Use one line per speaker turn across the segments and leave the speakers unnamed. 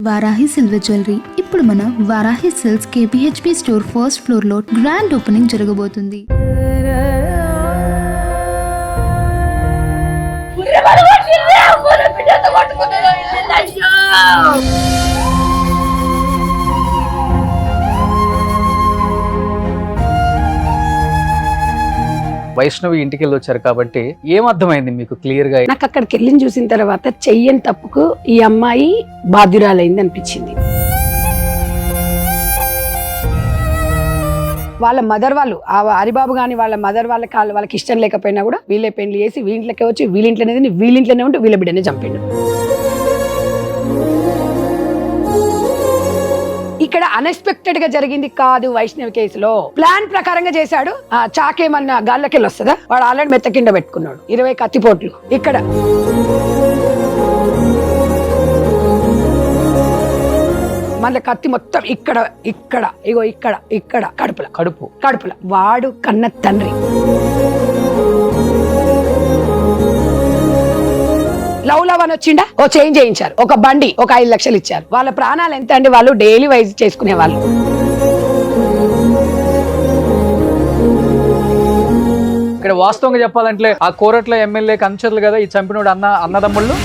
Varahi silver jewellery ఇప్పుడు మన Varahi silks KPHP store first floor లో గ్రాండ్ ఓపెనింగ్ జరగబోతుంది.
వైష్ణవి ఇంటికి వెళ్ళి వచ్చారు కాబట్టి ఏమర్థమైంది మీకు క్లియర్ గా?
నాకు అక్కడికి వెళ్ళి చూసిన తర్వాత చెయ్యని తప్పుకు ఈ అమ్మాయి బాధ్యురాలైంది అనిపించింది. వాళ్ళ మదర్ వాళ్ళు ఆ హరిబాబు గాని వాళ్ళ మదర్ వాళ్ళకి ఇష్టం లేకపోయినా కూడా వీళ్ళే పెళ్లి చేసి వీళ్ళకే వచ్చి వీళ్ళింట్లోనే ఉంటూ వీళ్ళ బిడ్డనే చంపిండు. ఇక్కడ అన్ఎక్స్పెక్టెడ్ గా జరిగింది కాదు. వైష్ణవి కేసులో ప్లాన్ ప్రకారంగా చేశాడు. ఆ చాకేమన్నా గాల్లోకెళ్ళి వస్తుందా? వాడు ఆల్రెడీ మెత్త కింద పెట్టుకున్నాడు 20 కత్తిపోట్లు. ఇక్కడ మళ్ళీ కత్తి మొత్తం ఇక్కడ ఇక్కడ ఇగో ఇక్కడ ఇక్కడ కడుపుల వాడు కన్న తండ్రి. లవ్ అని వచ్చిండా, ఓ చేంజ్ చేయించారు, ఒక బండి, ఒక 5 లక్షలు ఇచ్చారు. వాళ్ళ ప్రాణాలు ఎంత అండి? వాళ్ళు డైలీ వైజ్ చేసుకునే వాళ్ళు.
ఇక్కడ వాస్తవంగా చెప్పాలంటే ఆ కోరట్ల ఎమ్మెల్యే కంచర్లు కదా ఈ చంపినోడు అన్నదమ్ముళ్ళు.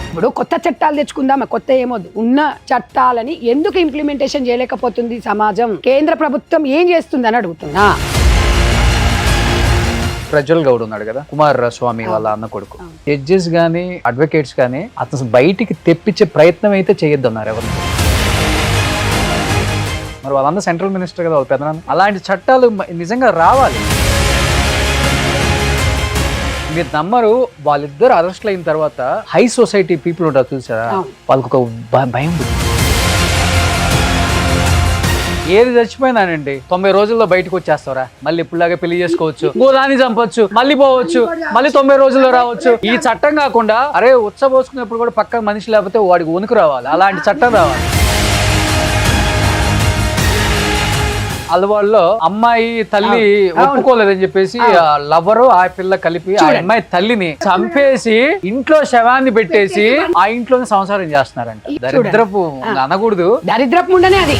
ఇప్పుడు కొత్త చట్టాలు తెచ్చుకుందామా? కొత్త ఏమొద్దు. ఉన్న చట్టాలని ఎందుకు ఇంప్లిమెంటేషన్ చేయలేకపోతుంది సమాజం? కేంద్ర ప్రభుత్వం ఏం చేస్తుంది అని అడుగుతున్నా.
ప్రజ్వల్ గౌడ్ ఉన్నాడు కదా, కుమార్ స్వామి వాళ్ళ అన్న కొడుకు. జడ్జెస్ గానీ అడ్వకేట్స్ గానీ అతను బయటికి తెప్పించే ప్రయత్నం అయితే చేయొద్దన్నారు ఎవరు. మరి వాళ్ళందరూ సెంట్రల్ మినిస్టర్ కదా, వాళ్ళ పెద్దనాన్న. అలాంటి చట్టాలు నిజంగా రావాలి. మీరు నమ్మరు, వాళ్ళిద్దరు అరెస్ట్లు అయిన తర్వాత హై సొసైటీ పీపుల్ ఉంటారు చూసారా, వాళ్ళకి ఒక భయం. ఏది చచ్చిపోయినానండి 90 రోజుల్లో బయటకు వచ్చేస్తారా, మళ్ళీ ఇప్పుడులాగా పెళ్లి చేసుకోవచ్చు, గోదాన్ని చంపొచ్చు, మళ్ళీ పోవచ్చు, మళ్ళీ 90 రోజుల్లో రావచ్చు. ఈ చట్టం కాకుండా అరే ఉచ్చబోసుకునేప్పుడు కూడా పక్కన మనిషి లేకపోతే వాడికి వణుకు రావాలి, అలాంటి చట్టం రావాలి. అలవాళ్ళలో అమ్మాయి తల్లి ఒప్పుకోలేదని చెప్పేసి లవరు ఆ పిల్ల కలిపి ఆ అమ్మాయి తల్లిని చంపేసి ఇంట్లో శవాన్ని పెట్టేసి ఆ ఇంట్లోనే సంసారం చేస్తున్నారంట. దరిద్రపు అనకూడదు,
దరిద్రపు ఉండనే అది.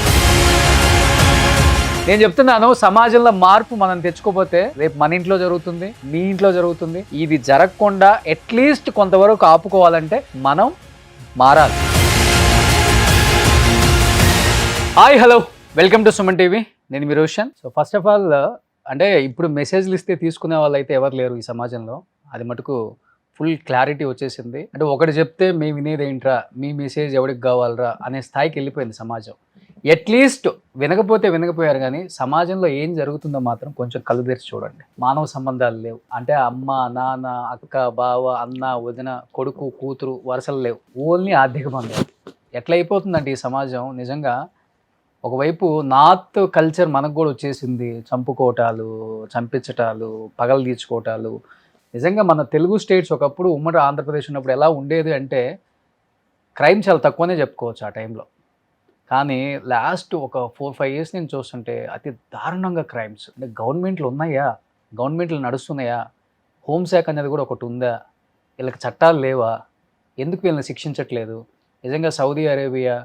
నేను చెప్తున్నాను, సమాజంలో మార్పు మనం తెచ్చుకోపోతే రేపు మన ఇంట్లో జరుగుతుంది, మీ ఇంట్లో జరుగుతుంది. ఇది జరగకుండా అట్లీస్ట్ కొంతవరకు ఆపుకోవాలంటే మనం మారాలి. Hi hello, welcome to Suman TV. నేను మీ Roshan. So first of all అంటే ఇప్పుడు మెసేజ్లు ఇస్తే తీసుకునే వాళ్ళు అయితే ఎవరు లేరు ఈ సమాజంలో. అది మటుకు ఫుల్ క్లారిటీ వచ్చేసింది. అంటే ఒకటి చెప్తే మేము వినేది ఏంట్రా, మీ మెసేజ్ ఎవరికి కావాలరా అనే స్థాయికి వెళ్ళిపోయింది సమాజం. అట్లీస్ట్ వినకపోయారు కానీ సమాజంలో ఏం జరుగుతుందో మాత్రం కొంచెం కళ్ళు తెరిచి చూడండి. మానవ సంబంధాలు లేవు అంటే అమ్మ నాన్న అక్క బావ అన్న వదిన కొడుకు కూతురు వరుసలు లేవు. ఓన్లీ ఆర్థిక బంధాలు. ఎట్లా అయిపోతుందంటే ఈ సమాజం నిజంగా. ఒకవైపు నార్త్ కల్చర్ మనకు కూడా వచ్చేసింది, చంపుకోవటాలు, చంపించటాలు, పగలు తీర్చుకోవటాలు. నిజంగా మన తెలుగు స్టేట్స్ ఒకప్పుడు ఉమ్మడి ఆంధ్రప్రదేశ్ ఉన్నప్పుడు ఎలా ఉండేది అంటే క్రైమ్ చాలా తక్కువనే చెప్పుకోవచ్చు ఆ టైంలో. కానీ లాస్ట్ ఒక 4-5 ఇయర్స్ నేను చూస్తుంటే అతి దారుణంగా క్రైమ్స్. అంటే గవర్నమెంట్లు ఉన్నాయా, గవర్నమెంట్లు నడుస్తున్నాయా, హోంశాఖ అనేది కూడా ఒకటి ఉందా, వీళ్ళకి చట్టాలు లేవా, ఎందుకు వీళ్ళని శిక్షించట్లేదు? నిజంగా సౌదీ అరేబియా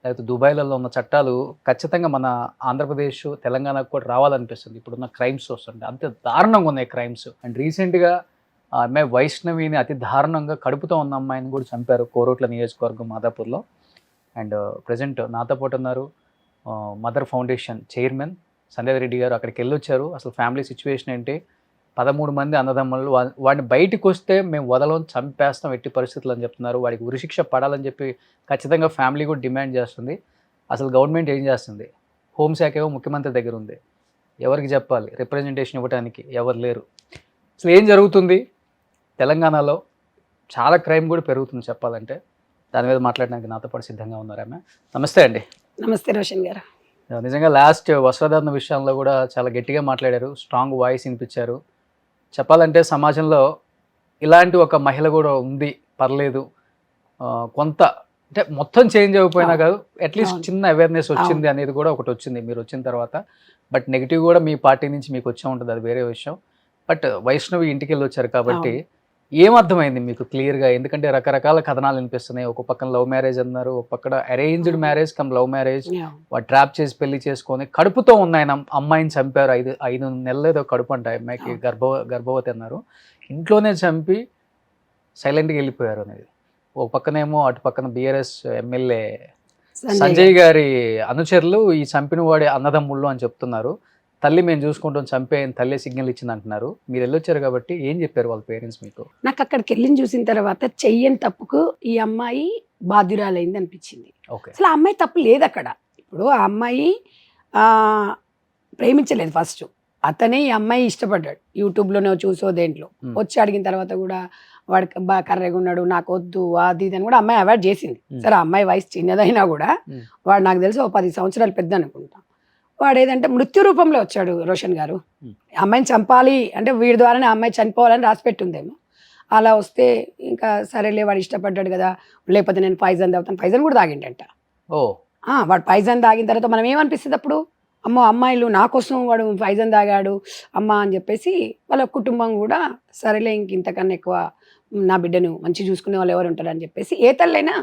లేకపోతే దుబాయ్లలో ఉన్న చట్టాలు ఖచ్చితంగా మన ఆంధ్రప్రదేశ్ తెలంగాణకు కూడా రావాలనిపిస్తుంది ఇప్పుడున్న క్రైమ్స్ చూస్తుంటే. అంతే దారుణంగా ఉన్నాయి క్రైమ్స్. అండ్ రీసెంట్గా ఆ అమ్మాయి వైష్ణవిని అతి దారుణంగా కడుపుతో ఉన్న అమ్మాయిని కూడా చంపారు కోరుట్ల నియోజకవర్గం మాదాపూర్లో. అండ్ ప్రజెంట్ నాతో పాటు ఉన్నారు మదర్ ఫౌండేషన్ చైర్మన్ సంధ్యాధ రెడ్డి గారు. అక్కడికి వెళ్ళొచ్చారు. అసలు ఫ్యామిలీ సిచ్యువేషన్ ఏంటి, 13 మంది అన్నదమ్ములు, వాడిని బయటకు వస్తే మేము వదలం, చంపేస్తాం ఎట్టి పరిస్థితులు అని చెప్తున్నారు. వాడికి ఉరిశిక్ష పడాలని చెప్పి ఖచ్చితంగా ఫ్యామిలీ కూడా డిమాండ్ చేస్తుంది. అసలు గవర్నమెంట్ ఏం చేస్తుంది? హోంశాఖ ఏమో ముఖ్యమంత్రి దగ్గర ఉంది, ఎవరికి చెప్పాలి? రిప్రజెంటేషన్ ఇవ్వడానికి ఎవరు లేరు. అసలు ఏం జరుగుతుంది తెలంగాణలో? చాలా క్రైమ్ కూడా పెరుగుతుంది చెప్పాలంటే. దాని మీద మాట్లాడడానికి నాతో పాటు సిద్ధంగా ఉన్నారు ఆమె. నమస్తే అండి.
నమస్తే రోషన్ గారు.
నిజంగా లాస్ట్ వస్త్రధారణ విషయంలో కూడా చాలా గట్టిగా మాట్లాడారు, స్ట్రాంగ్ వాయిస్ వినిపించారు. చెప్పాలంటే సమాజంలో ఇలాంటి ఒక మహిళ కూడా ఉంది, పర్లేదు, కొంత అంటే మొత్తం చేంజ్ అయిపోయినా కాదు, అట్లీస్ట్ చిన్న అవేర్నెస్ వచ్చింది అనేది కూడా ఒకటి వచ్చింది మీరు వచ్చిన తర్వాత. బట్ నెగిటివ్ కూడా మీ పార్టీ నుంచి మీకు వచ్చే ఉంటుంది, అది వేరే విషయం. బట్ వైష్ణవి ఇంటికి వెళ్ళి వచ్చారు కాబట్టి ఏమర్థమైంది మీకు క్లియర్గా? ఎందుకంటే రకరకాల కథనాలు వినిపిస్తున్నాయి. ఒక పక్కన లవ్ మ్యారేజ్ అన్నారు, ఒక పక్కన arranged marriage come love marriage, వాడు ట్రాప్ చేసి పెళ్లి చేసుకొని కడుపుతో ఉన్న ఆయన అమ్మాయిని చంపారు. 5 నెలలు ఏదో కడుపు అంట అమ్మాయికి, గర్భవతి అన్నారు. ఇంట్లోనే చంపి సైలెంట్గా వెళ్ళిపోయారు అనేది. ఒక పక్కనేమో అటు పక్కన బీఆర్ఎస్ ఎమ్మెల్యే సంజయ్ గారి అనుచరులు ఈ చంపిన వాడి అన్నదమ్ముళ్ళు అని చెప్తున్నారు. తల్లి మేము చూసుకుంటాం, చంపేయని తల్లి సిగ్నల్ ఇచ్చింది అంటున్నారు. మీరు వెళ్ళొచ్చారు కాబట్టి ఏం చెప్పారు వాళ్ళ పేరెంట్స్ మీకు?
నాకు అక్కడికి వెళ్ళిన చూసిన తర్వాత చెయ్యని తప్పుకు ఈ అమ్మాయి బాధ్యురాలైంది అనిపించింది. అసలు ఆ అమ్మాయి తప్పు లేదు అక్కడ. ఇప్పుడు ఆ అమ్మాయి ప్రేమించలేదు ఫస్ట్, అతనే ఈ అమ్మాయి ఇష్టపడ్డాడు. యూట్యూబ్లోనే చూసో దేంట్లో వచ్చి అడిగిన తర్వాత కూడా వాడికి బాగా కర్రెగా ఉన్నాడు, నాకు వద్దు అది ఇది అని కూడా అమ్మాయి అవాయిడ్ చేసింది. సరే ఆ అమ్మాయి వయసు చిన్నదైనా కూడా వాడు నాకు తెలిసి 10 సంవత్సరాలు పెద్ద అనుకుంటా. వాడు ఏదంటే మృత్యు రూపంలో వచ్చాడు రోషన్ గారు. అమ్మాయిని చంపాలి అంటే వీడి ద్వారానే అమ్మాయి చనిపోవాలని రాసి పెట్టుందేమో. అలా వస్తే ఇంకా సరేలే వాడు ఇష్టపడ్డాడు కదా, లేకపోతే నేను పాయిజన్ తాగుతాను. పాయిజన్ కూడా తాగిండంట. వాడు పాయిజన్ తాగిన తర్వాత మనం ఏమనిపిస్తుంది అప్పుడు, అమ్మో అమ్మాయిలు నా కోసం వాడు పాయిజన్ తాగాడు అమ్మ అని చెప్పేసి వాళ్ళ కుటుంబం కూడా సరేలే ఇంతకన్నా ఎక్కువ నా బిడ్డను మంచి చూసుకునే వాళ్ళు ఎవరు ఉంటారు అని చెప్పేసి ఏ తల్లైనా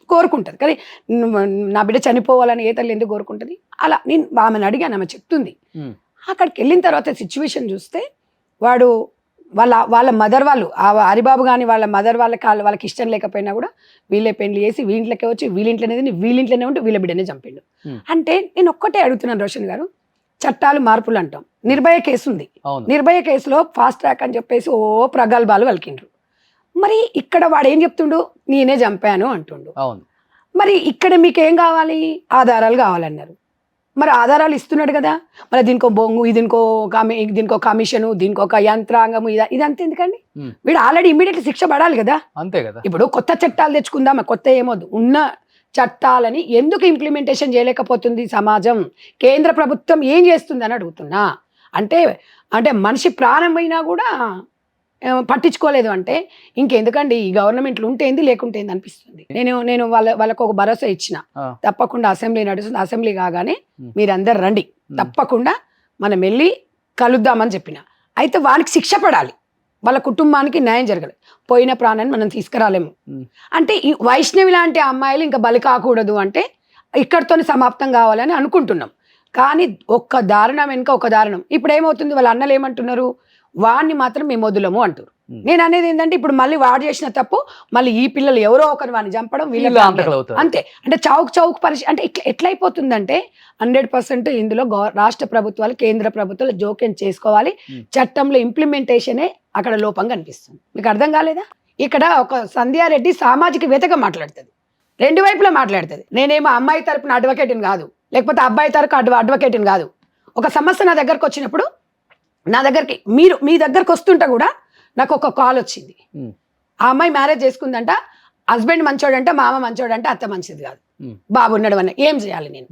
కోరుకుంటుంది. కానీ నా బిడ్డ చనిపోవాలని ఏ తల్లి ఎందుకు కోరుకుంటుంది? అలా నేను ఆమెను అడిగాను, ఆమె చెప్తుంది. అక్కడికి వెళ్ళిన తర్వాత సిచ్యువేషన్ చూస్తే వాడు వాళ్ళ మదర్ వాళ్ళు హరిబాబు కానీ వాళ్ళ మదర్ వాళ్ళకి ఇష్టం లేకపోయినా కూడా వీళ్ళే పెళ్లి చేసి వీళ్ళకే వచ్చి వీళ్ళింట్లోనే ఉంటే వీళ్ళ బిడ్డనే చంపిండు. అంటే నేను ఒక్కటే అడుగుతున్నాను రోషన్ గారు, చట్టాలు మార్పులు అంటాం. నిర్భయ కేసు ఉంది, నిర్భయ కేసులో ఫాస్ట్ ట్రాక్ అని చెప్పేసి ప్రగల్భాలు వలికిండ్రు. మరి ఇక్కడ వాడు ఏం చెప్తుండు, నేనే చంపాను అంటుండు. మరి ఇక్కడ మీకేం కావాలి, ఆధారాలు కావాలన్నారు. మరి ఆధారాలు ఇస్తున్నాడు కదా, మరి దీనికో బొంగు, దీనికో కమిషను, దీనికో ఒక యంత్రాంగము, ఇదంతా ఎందుకండి? వీడు ఆల్రెడీ ఇమీడియట్లీ శిక్ష పడాలి కదా. అంతే కదా. ఇప్పుడు కొత్త చట్టాలు తెచ్చుకుందామా, కొత్త ఏమొద్దు, ఉన్న చట్టాలని ఎందుకు ఇంప్లిమెంటేషన్ చేయలేకపోతుంది సమాజం? కేంద్ర ప్రభుత్వం ఏం చేస్తుంది అని అడుగుతున్నా. అంటే మనిషి ప్రాణం అయినా కూడా పట్టించుకోలేదు అంటే ఇంకెందుకండి ఈ గవర్నమెంట్లు ఉంటేంది లేకుంటేంది అనిపిస్తుంది. నేను వాళ్ళకు ఒక భరోసా ఇచ్చిన, తప్పకుండా అసెంబ్లీ నడుస్తుంది, అసెంబ్లీ కాగానే మీరందరు రండి, తప్పకుండా మనం వెళ్ళి కలుద్దామని చెప్పిన. అయితే వాళ్ళకి శిక్ష పడాలి, వాళ్ళ కుటుంబానికి న్యాయం జరగాలి. పోయిన ప్రాణాన్ని మనం తీసుకురాలేము. అంటే ఈ వైష్ణవి లాంటి అమ్మాయిలు ఇంకా బలి కాకూడదు అంటే ఇక్కడితోనే సమాప్తం కావాలని అనుకుంటున్నాం. కానీ ఒక్క దారుణం వెనుక ఒక దారుణం. ఇప్పుడు ఏమవుతుంది, వాళ్ళ అన్నలు ఏమంటున్నారు, వాడిని మాత్రం మేము వదులము అంటారు. నేను అనేది ఏంటంటే ఇప్పుడు మళ్ళీ వాడు చేసిన తప్పు మళ్ళీ ఈ పిల్లలు ఎవరో ఒకరు వాడిని చంపడం, వీళ్ళు అంతే. అంటే చౌక్ పరిస్థితి అంటే ఎట్లయిపోతుందంటే 100% ఇందులో రాష్ట్ర ప్రభుత్వాలు, కేంద్ర ప్రభుత్వాలు జోక్యం చేసుకోవాలి. చట్టంలో ఇంప్లిమెంటేషనే అక్కడ లోపంగా అనిపిస్తుంది. మీకు అర్థం కాలేదా? ఇక్కడ ఒక సంధ్యారెడ్డి సామాజికవేత్తగా మాట్లాడుతుంది, రెండు వైపులా మాట్లాడుతుంది. నేనేమో అమ్మాయి తరపున అడ్వకేట్ని కాదు, లేకపోతే అబ్బాయి తరపు అడ్వకేట్ని కాదు. ఒక సమస్య నా దగ్గరకు వచ్చినప్పుడు, నా దగ్గరికి మీ దగ్గరకు వస్తుంటే కూడా నాకు ఒక కాల్ వచ్చింది. ఆ అమ్మాయి మ్యారేజ్ చేసుకుందంట, హస్బెండ్ మంచోడంట, మామ మంచోడంట, అత్త మంచిది కాదు, బాబు ఉన్నాడు అన్న, ఏం చేయాలి నేను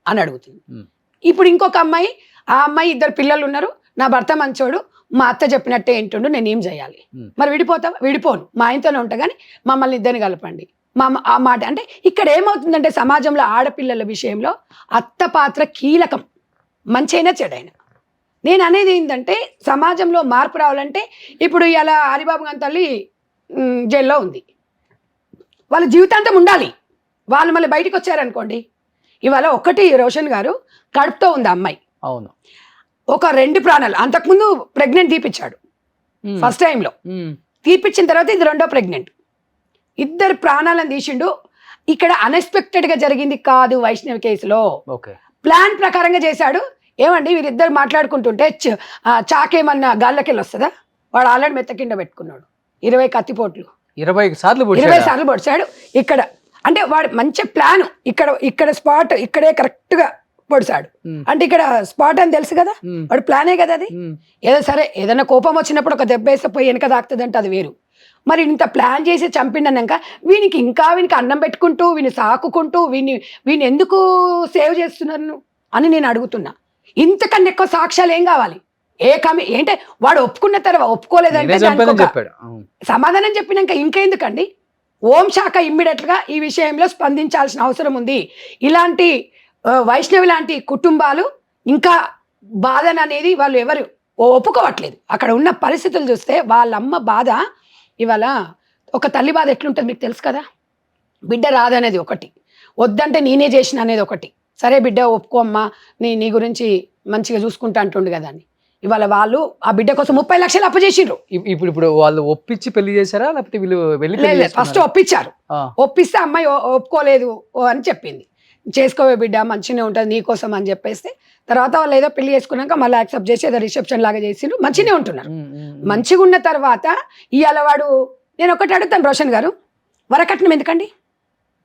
అని అడుగుతుంది. ఇప్పుడు ఇంకొక అమ్మాయి, ఆ అమ్మాయి 2 పిల్లలు ఉన్నారు, నా భర్త మంచోడు, మా అత్త చెప్పినట్టే ఏంటుండు, నేను ఏం చేయాలి? మరి విడిపోను, మా ఆయనతోనే ఉంటా కానీ మమ్మల్ని ఇద్దరిని కలపండి ఆ మాట. అంటే ఇక్కడ ఏమవుతుందంటే సమాజంలో ఆడపిల్లల విషయంలో అత్త పాత్ర కీలకం, మంచైనా చెడైనా. నేను అనేది ఏంటంటే సమాజంలో మార్పు రావాలంటే ఇప్పుడు ఇలా హరిబాబు గారి తల్లి జైల్లో ఉంది, వాళ్ళ జీవితాంతం ఉండాలి. వాళ్ళు మళ్ళీ బయటకు వచ్చారనుకోండి, ఇవాళ ఒకటి రోషన్ గారు కడుపుతో ఉంది అమ్మాయి, అవును, ఒక 2 ప్రాణాలు. అంతకుముందు ప్రెగ్నెంట్ తీపిచ్చాడు ఫస్ట్ టైంలో, తీపిచ్చిన తర్వాత ఇది 2వ ప్రెగ్నెంట్, 2 ప్రాణాలను తీసిండు. ఇక్కడ అన్ఎక్స్పెక్టెడ్ గా జరిగింది కాదు వైష్ణవి కేసులో, ప్లాన్ ప్రకారంగా చేశాడు. ఏమండి వీరిద్దరు మాట్లాడుకుంటుంటే చాకేమన్నా గాళ్ళకెళ్ళి వస్తుందా? వాడు ఆల్రెడీ మెత్త కింద పెట్టుకున్నాడు, 20 కత్తిపోట్లు, 20 సార్లు పొడిచాడు. ఇక్కడ అంటే వాడు మంచి ప్లాన్, ఇక్కడ స్పాట్ ఇక్కడే కరెక్ట్ గా పొడిచాడు. అంటే ఇక్కడ స్పాట్ అని తెలుసు కదా, వాడు ప్లానే కదా అది. ఏదో సరే ఏదైనా కోపం వచ్చినప్పుడు ఒక దెబ్బ వేస్తే పోయి వెనక తాకుతుంది, అది వేరు. మరి ఇంత ప్లాన్ చేసి చంపిండన్నాక వీనికి అన్నం పెట్టుకుంటూ, వీని సాకుకుంటూ, వీని ఎందుకు సేవ్ చేస్తున్నారు అని నేను అడుగుతున్నా. ఇంతకన్నా ఎక్కువ సాక్ష్యాలు ఏం కావాలి? ఏంటే వాడు ఒప్పుకున్న తర్వాత ఒప్పుకోలేదంటే సమాధానం చెప్పినాక ఇంకెందుకండి? హోంశాఖ ఇమ్మీడియట్ గా ఈ విషయంలో స్పందించాల్సిన అవసరం ఉంది. ఇలాంటి వైష్ణవి లాంటి కుటుంబాలు ఇంకా బాధన అనేది వాళ్ళు ఎవరు ఒప్పుకోవట్లేదు. అక్కడ ఉన్న పరిస్థితులు చూస్తే వాళ్ళమ్మ బాధ ఇవాళ ఒక తల్లి బాధ ఎట్లుంటుంది మీకు తెలుసు కదా, బిడ్డ రాదనేది ఒకటి, వద్దంటే నేనే చేసిన అనేది ఒకటి. సరే బిడ్డ ఒప్పుకో అమ్మా, నీ గురించి మంచిగా చూసుకుంటా అంటుండు కదా అని. ఇవాళ వాళ్ళు ఆ బిడ్డ కోసం 30 లక్షలు అప్పు చేసిండ్రు.
ఇప్పుడు వాళ్ళు ఒప్పించి పెళ్లి చేశారా లేకపోతే వీళ్ళు వెళ్ళి
ఫస్ట్ ఒప్పించారు. ఒప్పిస్తే అమ్మాయి ఒప్పుకోలేదు అని చెప్పింది. చేసుకోవే బిడ్డ మంచిగానే ఉంటుంది నీకోసం అని చెప్పేస్తే తర్వాత వాళ్ళు ఏదో పెళ్లి చేసుకున్నాక మళ్ళీ యాక్సెప్ట్ చేసి ఏదో రిసెప్షన్ లాగా చేసిండ్రు, మంచిగానే ఉంటున్నారు. మంచిగా ఉన్న తర్వాత ఇవాళ వాడు, నేను ఒకటి అడుగుతాను రోషన్ గారు, వరకట్నం ఎందుకండి?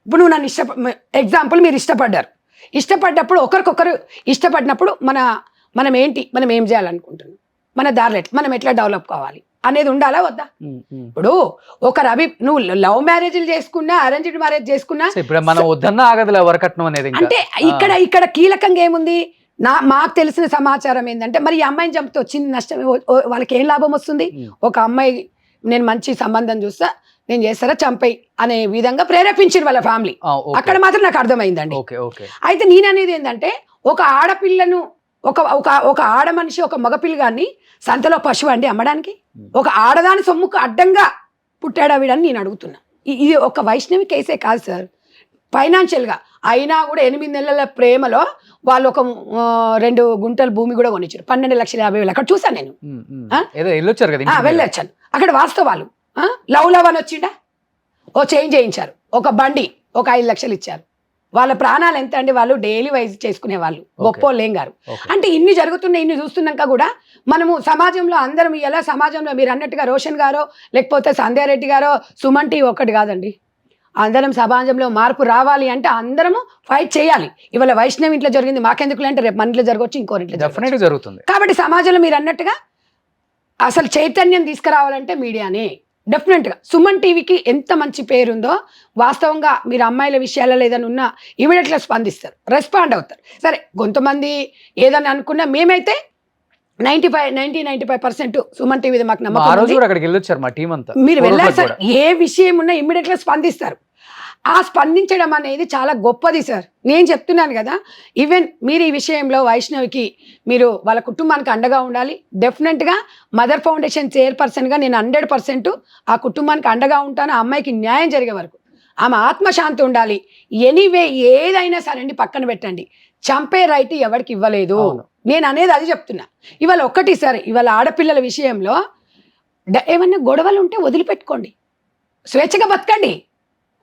ఇప్పుడు నువ్వు నన్ను ఎగ్జాంపుల్ మీరు ఇష్టపడ్డప్పుడు ఒకరికొకరు ఇష్టపడినప్పుడు మనం ఏం చేయాలనుకుంటున్నాం, మన దారిలో మనం ఎట్లా డెవలప్ కావాలి అనేది ఉండాలా వద్దా? ఇప్పుడు ఒకరు నువ్వు లవ్ మ్యారేజ్లు చేసుకున్నా అరేంజ్డ్ మ్యారేజ్ చేసుకున్నా అంటే ఇక్కడ కీలకంగా ఏముంది, మాకు తెలిసిన సమాచారం ఏంటంటే మరి ఈ అమ్మాయిని చంపితే వచ్చింది నష్టం వాళ్ళకి ఏం లాభం వస్తుంది? ఒక అమ్మాయి నేను మంచి సంబంధం చూస్తా నేను చేస్తారా చంపేయి అనే విధంగా ప్రేరేపించారు వాళ్ళ ఫ్యామిలీ. అక్కడ మాత్రం నాకు అర్థమైందండి. అయితే నేననేది ఏంటంటే ఒక ఆడపిల్లను ఒక ఆడ మనిషి ఒక మగపిల్లగాన్ని సంతలో పశువు అండి అమ్మడానికి? ఒక ఆడదాని సొమ్ముకు అడ్డంగా పుట్టాడా వీడని నేను అడుగుతున్నా. ఇది ఒక వైష్ణవి కేసే కాదు సార్, ఫైనాన్షియల్గా అయినా కూడా 8 నెలల ప్రేమలో వాళ్ళు ఒక 2 గుంటల భూమి కూడా కొనిచ్చారు, 12,50,000. అక్కడ చూసాను నేను, వెళ్ళొచ్చాను. అక్కడ వాస్తవాలు. లవ్ అని వచ్చిండా, ఓ చేంజ్ చేయించారు, ఒక బండి ఒక 5 లక్షలు ఇచ్చారు. వాళ్ళ ప్రాణాలు ఎంత అండి, వాళ్ళు డైలీ వైజ్ చేసుకునే వాళ్ళు గొప్పోళ్ళు ఏం గారు. అంటే ఇన్ని జరుగుతున్నాయి, ఇన్ని చూస్తున్నాక కూడా మనము సమాజంలో అందరం ఎలా సమాజంలో మీరు అన్నట్టుగా రోషన్ గారో లేకపోతే సంధ్యారెడ్డి గారో సుమన్ టీవీ ఒక్కటి కాదండి, అందరం సమాజంలో మార్పు రావాలి అంటే అందరము ఫైట్ చేయాలి. ఇవాళ వైష్ణవి ఇంట్లో జరిగింది మాకెందుకు అంటే రేపు మన ఇంట్లో జరగవచ్చు, ఇంకోరింట్లో జరుగుతుంది. కాబట్టి సమాజంలో మీరు అన్నట్టుగా అసలు చైతన్యం తీసుకురావాలంటే మీడియానే. డెఫినెట్గా సుమన్ టీవీకి ఎంత మంచి పేరుందో, వాస్తవంగా మీరు అమ్మాయిల విషయాలలో ఏదైనా ఉన్నా ఇమీడియట్గా స్పందిస్తారు, రెస్పాండ్ అవుతారు. సరే కొంతమంది ఏదైనా అనుకున్నా మేమైతే 95% సుమన్ టీవీ మాకు నమ్మకం. మీరు వెళ్ళారు సార్, ఏ విషయం ఉన్నా ఇమీడియట్గా స్పందిస్తారు. ఆ స్పందించడం అనేది చాలా గొప్పది సార్. నేను చెప్తున్నాను కదా, ఈవెన్ మీరు ఈ విషయంలో వైష్ణవికి మీరు వాళ్ళ కుటుంబానికి అండగా ఉండాలి. డెఫినెట్గా మదర్ ఫౌండేషన్ చైర్పర్సన్గా నేను 100% ఆ కుటుంబానికి అండగా ఉంటాను. ఆ అమ్మాయికి న్యాయం జరిగే వరకు ఆమె ఆత్మశాంతి ఉండాలి. ఎనీవే ఏదైనా సరే అండి పక్కన పెట్టండి, చంపే రైట్ ఎవరికి ఇవ్వలేదు. నేను అనేది అది చెప్తున్నా. ఇవాళ ఒక్కటి సార్, ఇవాళ ఆడపిల్లల విషయంలో ఏమన్నా గొడవలు ఉంటే వదిలిపెట్టుకోండి, స్వేచ్ఛగా బతకండి.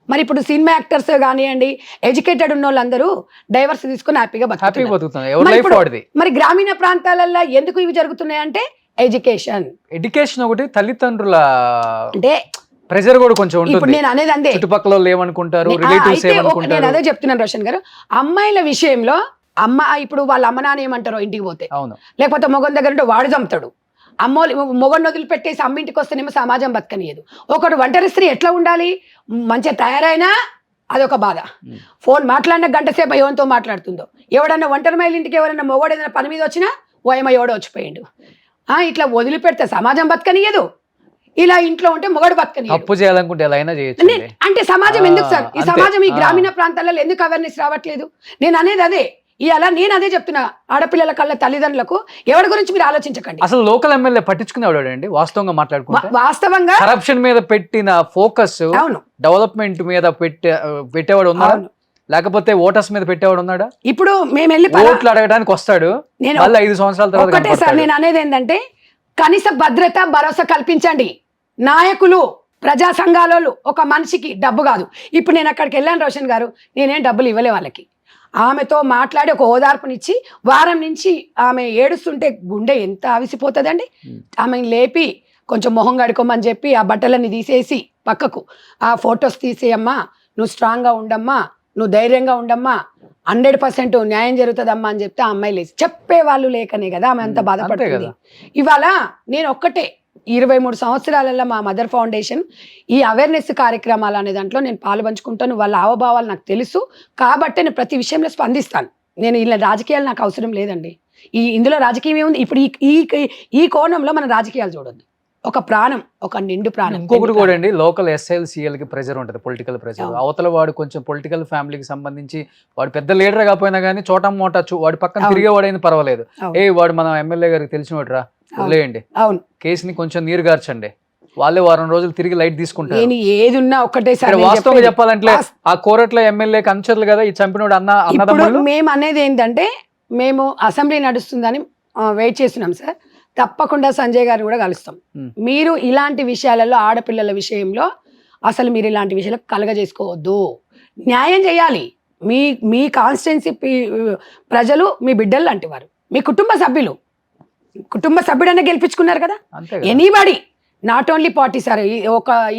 మరి ఇప్పుడు సినిమా యాక్టర్స్ కానివ్వండి, ఎడ్యుకేటెడ్ ఉన్న వాళ్ళందరూ డైవర్స్ తీసుకుని హ్యాపీగా బతుకుతున్నారు. మరి గ్రామీణ ప్రాంతాలలో ఎందుకు ఇవి జరుగుతున్నాయంటే ఎడ్యుకేషన్ ఒకటి, తల్లిదండ్రుల అంటే ప్రెజర్ కూడా కొంచెం ఉంటుంది. ఇప్పుడు నేను అనేది అందే, చుట్టుపక్కల ఏమనుకుంటారు, రిలేటివ్స్ ఏమనుకుంటారు. నేను అదే చెప్తున్నాను రోషన్ గారు, అమ్మాయిల విషయంలో ఇప్పుడు వాళ్ళ అమ్మ నాన్న ఏమంటారో ఇంటికి పోతే, లేకపోతే మొగన్ దగ్గర ఉంటే వాడు చంపుతాడు, మొగన్ వదిలిపెట్టేసి అమ్మింటికి వస్తేనేమో సమాజం బతకనియదు. ఒకడు ఒంటరి స్త్రీ ఎట్లా ఉండాలి, మంచిగా తయారైనా అదొక బాధ. ఫోన్ మాట్లాడిన గంట సేపు ఎవరితో మాట్లాడుతుందో, ఎవడన్నా ఒంటరి మహిళ ఇంటికి ఎవరైనా మొగడు ఏదైనా పని మీద వచ్చినా ఓయమ్మ ఎవడో వచ్చిపోయిండు. ఇట్లా వదిలిపెడితే సమాజం బతకనియదు, ఇలా ఇంట్లో ఉంటే మొగడు బతకనియదు. అప్పు చేయాలనుకుంటే ఎలా అయినా చేయొచ్చు. అంటే సమాజం ఎందుకు సార్, ఈ సమాజం ఈ గ్రామీణ ప్రాంతాలలో ఎందుకు అవేర్నెస్ రావట్లేదు? నేను అనేది అదే. ఇలా నేను అదే చెప్తున్నా, ఆడపిల్లల కళ్ళ తల్లిదండ్రులకు ఎవరి గురించి మీరు ఆలోచించకండి. అసలు లోకల్ ఎమ్మెల్యే పట్టించుకునేవాడు అండి, వాస్తవంగా మాట్లాడుకుంటే. వాస్తవంగా కరప్షన్ మీద పెట్టిన ఫోకస్ డెవలప్మెంట్ మీద పెట్టేవాడు ఉన్నాడు, లేకపోతే ఓటర్స్ మీద పెట్టేవాడు ఉన్నాడా? ఇప్పుడు మేము వెళ్ళి ఓట్లు అడగడానికి వస్తాడు, మళ్ళీ 5 సంవత్సరాల తర్వాత. ఒకటే సార్ నేను అనేది ఏంటంటే, కనీస భద్రత భరోసా కల్పించండి. నాయకులు, ప్రజా సంఘాలలో ఒక మనిషికి డబ్బు కాదు. ఇప్పుడు నేను అక్కడికి వెళ్ళాను రోషన్ గారు, నేనేం డబ్బులు ఇవ్వలే వాళ్ళకి. ఆమెతో మాట్లాడి ఒక ఓదార్పునిచ్చి, వారం నుంచి ఆమె ఏడుస్తుంటే గుండె ఎంత ఆవిసిపోతుందండి. ఆమెను లేపి కొంచెం మొహం కడుకోమని చెప్పి ఆ బట్టలన్నీ తీసేసి పక్కకు, ఆ ఫొటోస్ తీసేయమ్మా, నువ్వు స్ట్రాంగ్గా ఉండమ్మా, నువ్వు ధైర్యంగా ఉండమ్మా, 100% న్యాయం జరుగుతుందమ్మా అని చెప్తే ఆ అమ్మాయి లేచి చెప్పేవాళ్ళు లేకనే కదా ఆమె అంత బాధపడుతుంది. ఇవాళ నేను ఒక్కటే 23 సంవత్సరాలలో మా మదర్ ఫౌండేషన్ ఈ అవేర్నెస్ కార్యక్రమాలు అనే దాంట్లో నేను పాలుపంచుకుంటాను. వాళ్ళ హావభావాలు నాకు తెలుసు కాబట్టి నేను ప్రతి విషయంలో స్పందిస్తాను. నేను ఇలా రాజకీయాలు నాకు అవసరం లేదండి. ఇందులో రాజకీయం ఏముంది? ఇప్పుడు ఈ కోణంలో మనం రాజకీయాలు చూడొద్దు. ఒక ప్రాణం, ఒక నిండు ప్రాణం. ఇంకొకటి కూడా అండి, లోకల్ SIL కి ప్రెజర్ ఉంటుంది, పొలిటికల్ ప్రెజర్. అవతల వాడు కొంచెం పొలిటికల్ ఫ్యామిలీకి సంబంధించి వాడు పెద్ద లీడర్ కాకపోయినా కానీ చోటా మోటా వాడి పక్కన తిరిగేవాడైనా పర్వాలేదు, వాడు మన ఎమ్మెల్యే గారికి తెలిసిన వాడు రా వదిలేయండి, అవును కేసుని కొంచెం నీరు గార్చండి,
వాళ్ళే వారం రోజులు తిరిగి లైట్ తీసుకుంటారు.
నేను ఏది ఉన్నా ఒక్కటేసారి నేను
వాస్తవంగా
చెప్పేది.
చెప్పాలంటే ఆ కోరట్ల ఎమ్మెల్యే అనుచరులు కదా ఈ చంపినోడు
ఇప్పుడు
అన్నదమ్ముళ్ళు.
మేము అనేది ఏంటంటే మేము అసెంబ్లీ నడుస్తుందని వెయిట్ చేస్తున్నాం సార్. తప్పకుండా సంజయ్ గారిని కూడా కలుస్తాం. మీరు ఇలాంటి విషయాలలో ఆడపిల్లల విషయంలో అసలు మీరు ఇలాంటి విషయాలు కలగజేసుకోవద్దు, న్యాయం చేయాలి. మీ మీ కాన్స్టిట్యున్సీ ప్రజలు మీ బిడ్డలు లాంటి వారు, మీ కుటుంబ సభ్యుడనే గెలిపించుకున్నారు కదా.
అంతే కదా.
Anybody, not only party sir,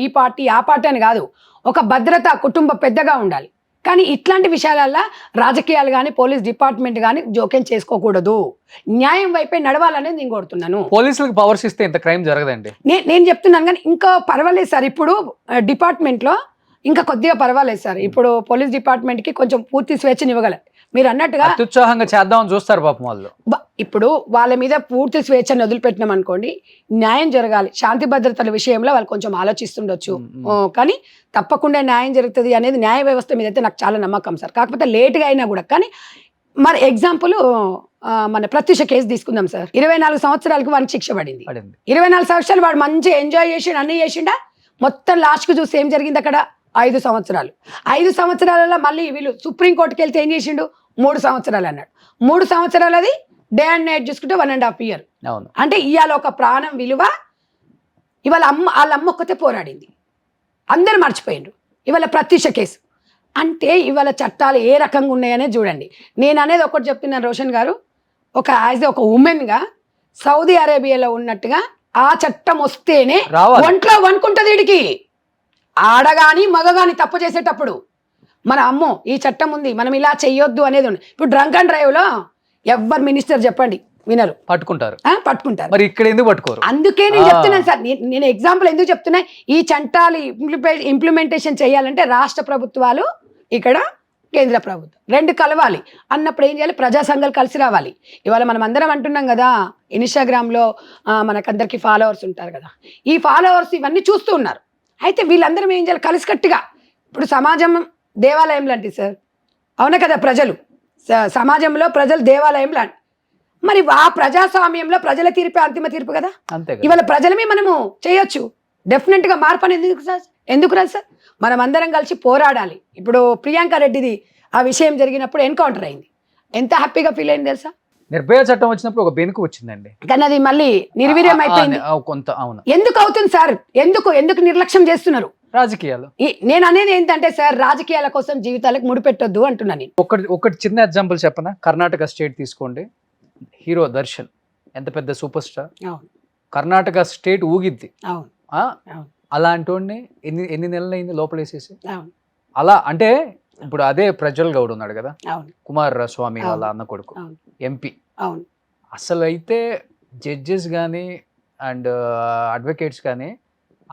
ఈ పార్టీ ఆ పార్టీ అని కాదు, ఒక భద్రత కుటుంబ పెద్దగా ఉండాలి. కానీ ఇట్లాంటి విషయాలల్లో రాజకీయాలు కానీ పోలీస్ డిపార్ట్మెంట్ కానీ జోక్యం చేసుకోకూడదు, న్యాయం వైపే నడవాలనేది నేను కోరుతున్నాను.
పోలీసులకు పవర్స్ ఇస్తే ఇంత క్రైమ్ జరగదండి.
నేను చెప్తున్నాను. కానీ ఇంకా పర్వాలేదు సార్, ఇప్పుడు డిపార్ట్మెంట్లో ఇంకా కొద్దిగా పర్వాలేదు సార్. ఇప్పుడు పోలీస్ డిపార్ట్మెంట్కి కొంచెం పూర్తి స్వేచ్ఛనివ్వగలరు. మీరు అన్నట్టుగా
అత్యుత్సాహంగా చేద్దామని చూస్తారు పాపం వాళ్ళు.
ఇప్పుడు వాళ్ళ మీద పూర్తి స్వేచ్ఛను వదిలిపెట్టినాం అనుకోండి, న్యాయం జరగాలి. శాంతి భద్రతల విషయంలో వాళ్ళు కొంచెం ఆలోచిస్తుండొచ్చు, కానీ తప్పకుండా న్యాయం జరుగుతుంది అనేది న్యాయ వ్యవస్థ మీద అయితే నాకు చాలా నమ్మకం సార్. కాకపోతే లేట్గా అయినా కూడా. కానీ మరి ఎగ్జాంపుల్ మన ప్రత్యూష కేసు తీసుకుందాం సార్. 24 సంవత్సరాలకు వానికి శిక్ష పడింది. 24 సంవత్సరాలు వాడు మంచిగా ఎంజాయ్ చేసిండు, అన్నీ చేసిండా. మొత్తం లాస్ట్కు చూసి ఏం జరిగింది అక్కడ? 5 సంవత్సరాలు. 5 సంవత్సరాలలో మళ్ళీ వీళ్ళు సుప్రీంకోర్టుకి వెళ్తే ఏం చేసిండు? 3 సంవత్సరాలు అన్నాడు. 3 సంవత్సరాలు అది డే అండ్ నైట్ చూసుకుంటే 1.5 year. అంటే ఇవాళ ఒక ప్రాణం విలువ. ఇవాళ వాళ్ళ అమ్మ ఒక్కతే పోరాడింది, అందరు మర్చిపోయిండ్రు. ఇవాళ ప్రత్యూష కేసు అంటే ఇవాళ చట్టాలు ఏ రకంగా ఉన్నాయనే చూడండి. నేను అనేది ఒకటి చెప్తున్నాను రోషన్ గారు, యాజ్ ఒక ఉమెన్గా సౌదీ అరేబియాలో ఉన్నట్టుగా ఆ చట్టం వస్తేనే ఒంట్లో వణుకుంటుంది వీడికి. ఆడగాని మగగాని తప్పు చేసేటప్పుడు మన అమ్మో ఈ చట్టం ఉంది, మనం ఇలా చెయ్యొద్దు అనేది ఉంది. ఇప్పుడు డ్రంక్ అండ్ డ్రైవ్ లో ఎవ్వరు మినిస్టర్ చెప్పండి వినరు, పట్టుకుంటారు.
మరి ఇక్కడ ఎందుకు పట్టుకోరు?
అందుకే నేను చెప్తున్నాను సార్. నేను ఎగ్జాంపుల్ ఎందుకు చెప్తున్నా, ఈ చట్టాలు ఇంప్లిమెంటేషన్ చేయాలంటే రాష్ట్ర ప్రభుత్వాలు, ఇక్కడ కేంద్ర ప్రభుత్వం రెండు కలవాలి. అన్నప్పుడు ఏం చేయాలి? ప్రజా సంఘాలు కలిసి రావాలి. ఇవాళ మనం అందరం అంటున్నాం కదా, ఇన్స్టాగ్రామ్లో మనకందరికి ఫాలోవర్స్ ఉంటారు కదా, ఈ ఫాలోవర్స్ ఇవన్నీ చూస్తూ ఉన్నారు. అయితే వీళ్ళందరం ఏం చేయాలి? కలిసికట్టుగా. ఇప్పుడు సమాజం దేవాలయం లాంటిది సార్, అవునా కదా? ప్రజలు సమాజంలో ప్రజలు దేవాలయం లాంటి. మరి ఆ ప్రజాస్వామ్యంలో ప్రజల తీర్పే అంతిమ తీర్పు కదా. ఇవాళ ప్రజలమే మనము చేయొచ్చు. డెఫినెట్గా మార్పు అనేది ఎందుకు రాదు సార్? మనం అందరం కలిసి పోరాడాలి. ఇప్పుడు ప్రియాంక రెడ్డిది ఆ విషయం జరిగినప్పుడు ఎన్కౌంటర్ అయింది, ఎంత హ్యాపీగా ఫీల్ అయింది తెలుసా?
నిర్భయ చట్టం వచ్చినప్పుడు ఒక బెనుకు వచ్చిందండి,
కానీ అది మళ్ళీ నిర్వీర్యం అయిపోయింది. ఎందుకు అవుతుంది సార్? ఎందుకు నిర్లక్ష్యం చేస్తున్నారు రాజకీయాలు? నేను అనేది ఏంటంటే సార్, రాజకీయాల కోసం జీవితాలకు ముడిపెట్టొద్దు అంటున్నా నేను.
ఒకటి చిన్న ఎగ్జాంపుల్ చెప్పనా? కర్ణాటక స్టేట్ తీసుకోండి, హీరో దర్శన్ ఎంత పెద్ద సూపర్ స్టార్, కర్ణాటక స్టేట్ ఊగిద్ది. అలాంటి వాడిని ఎన్ని నెలలు అయింది లోపలేసేసి. అలా అంటే ఇప్పుడు అదే ప్రజ్వల్ గౌడ్ ఉన్నాడు కదా, కుమార్ స్వామి వాళ్ళ అన్న కొడుకు, ఎంపీ. అసలు అయితే జడ్జెస్ కానీ అండ్ అడ్వకేట్స్ కానీ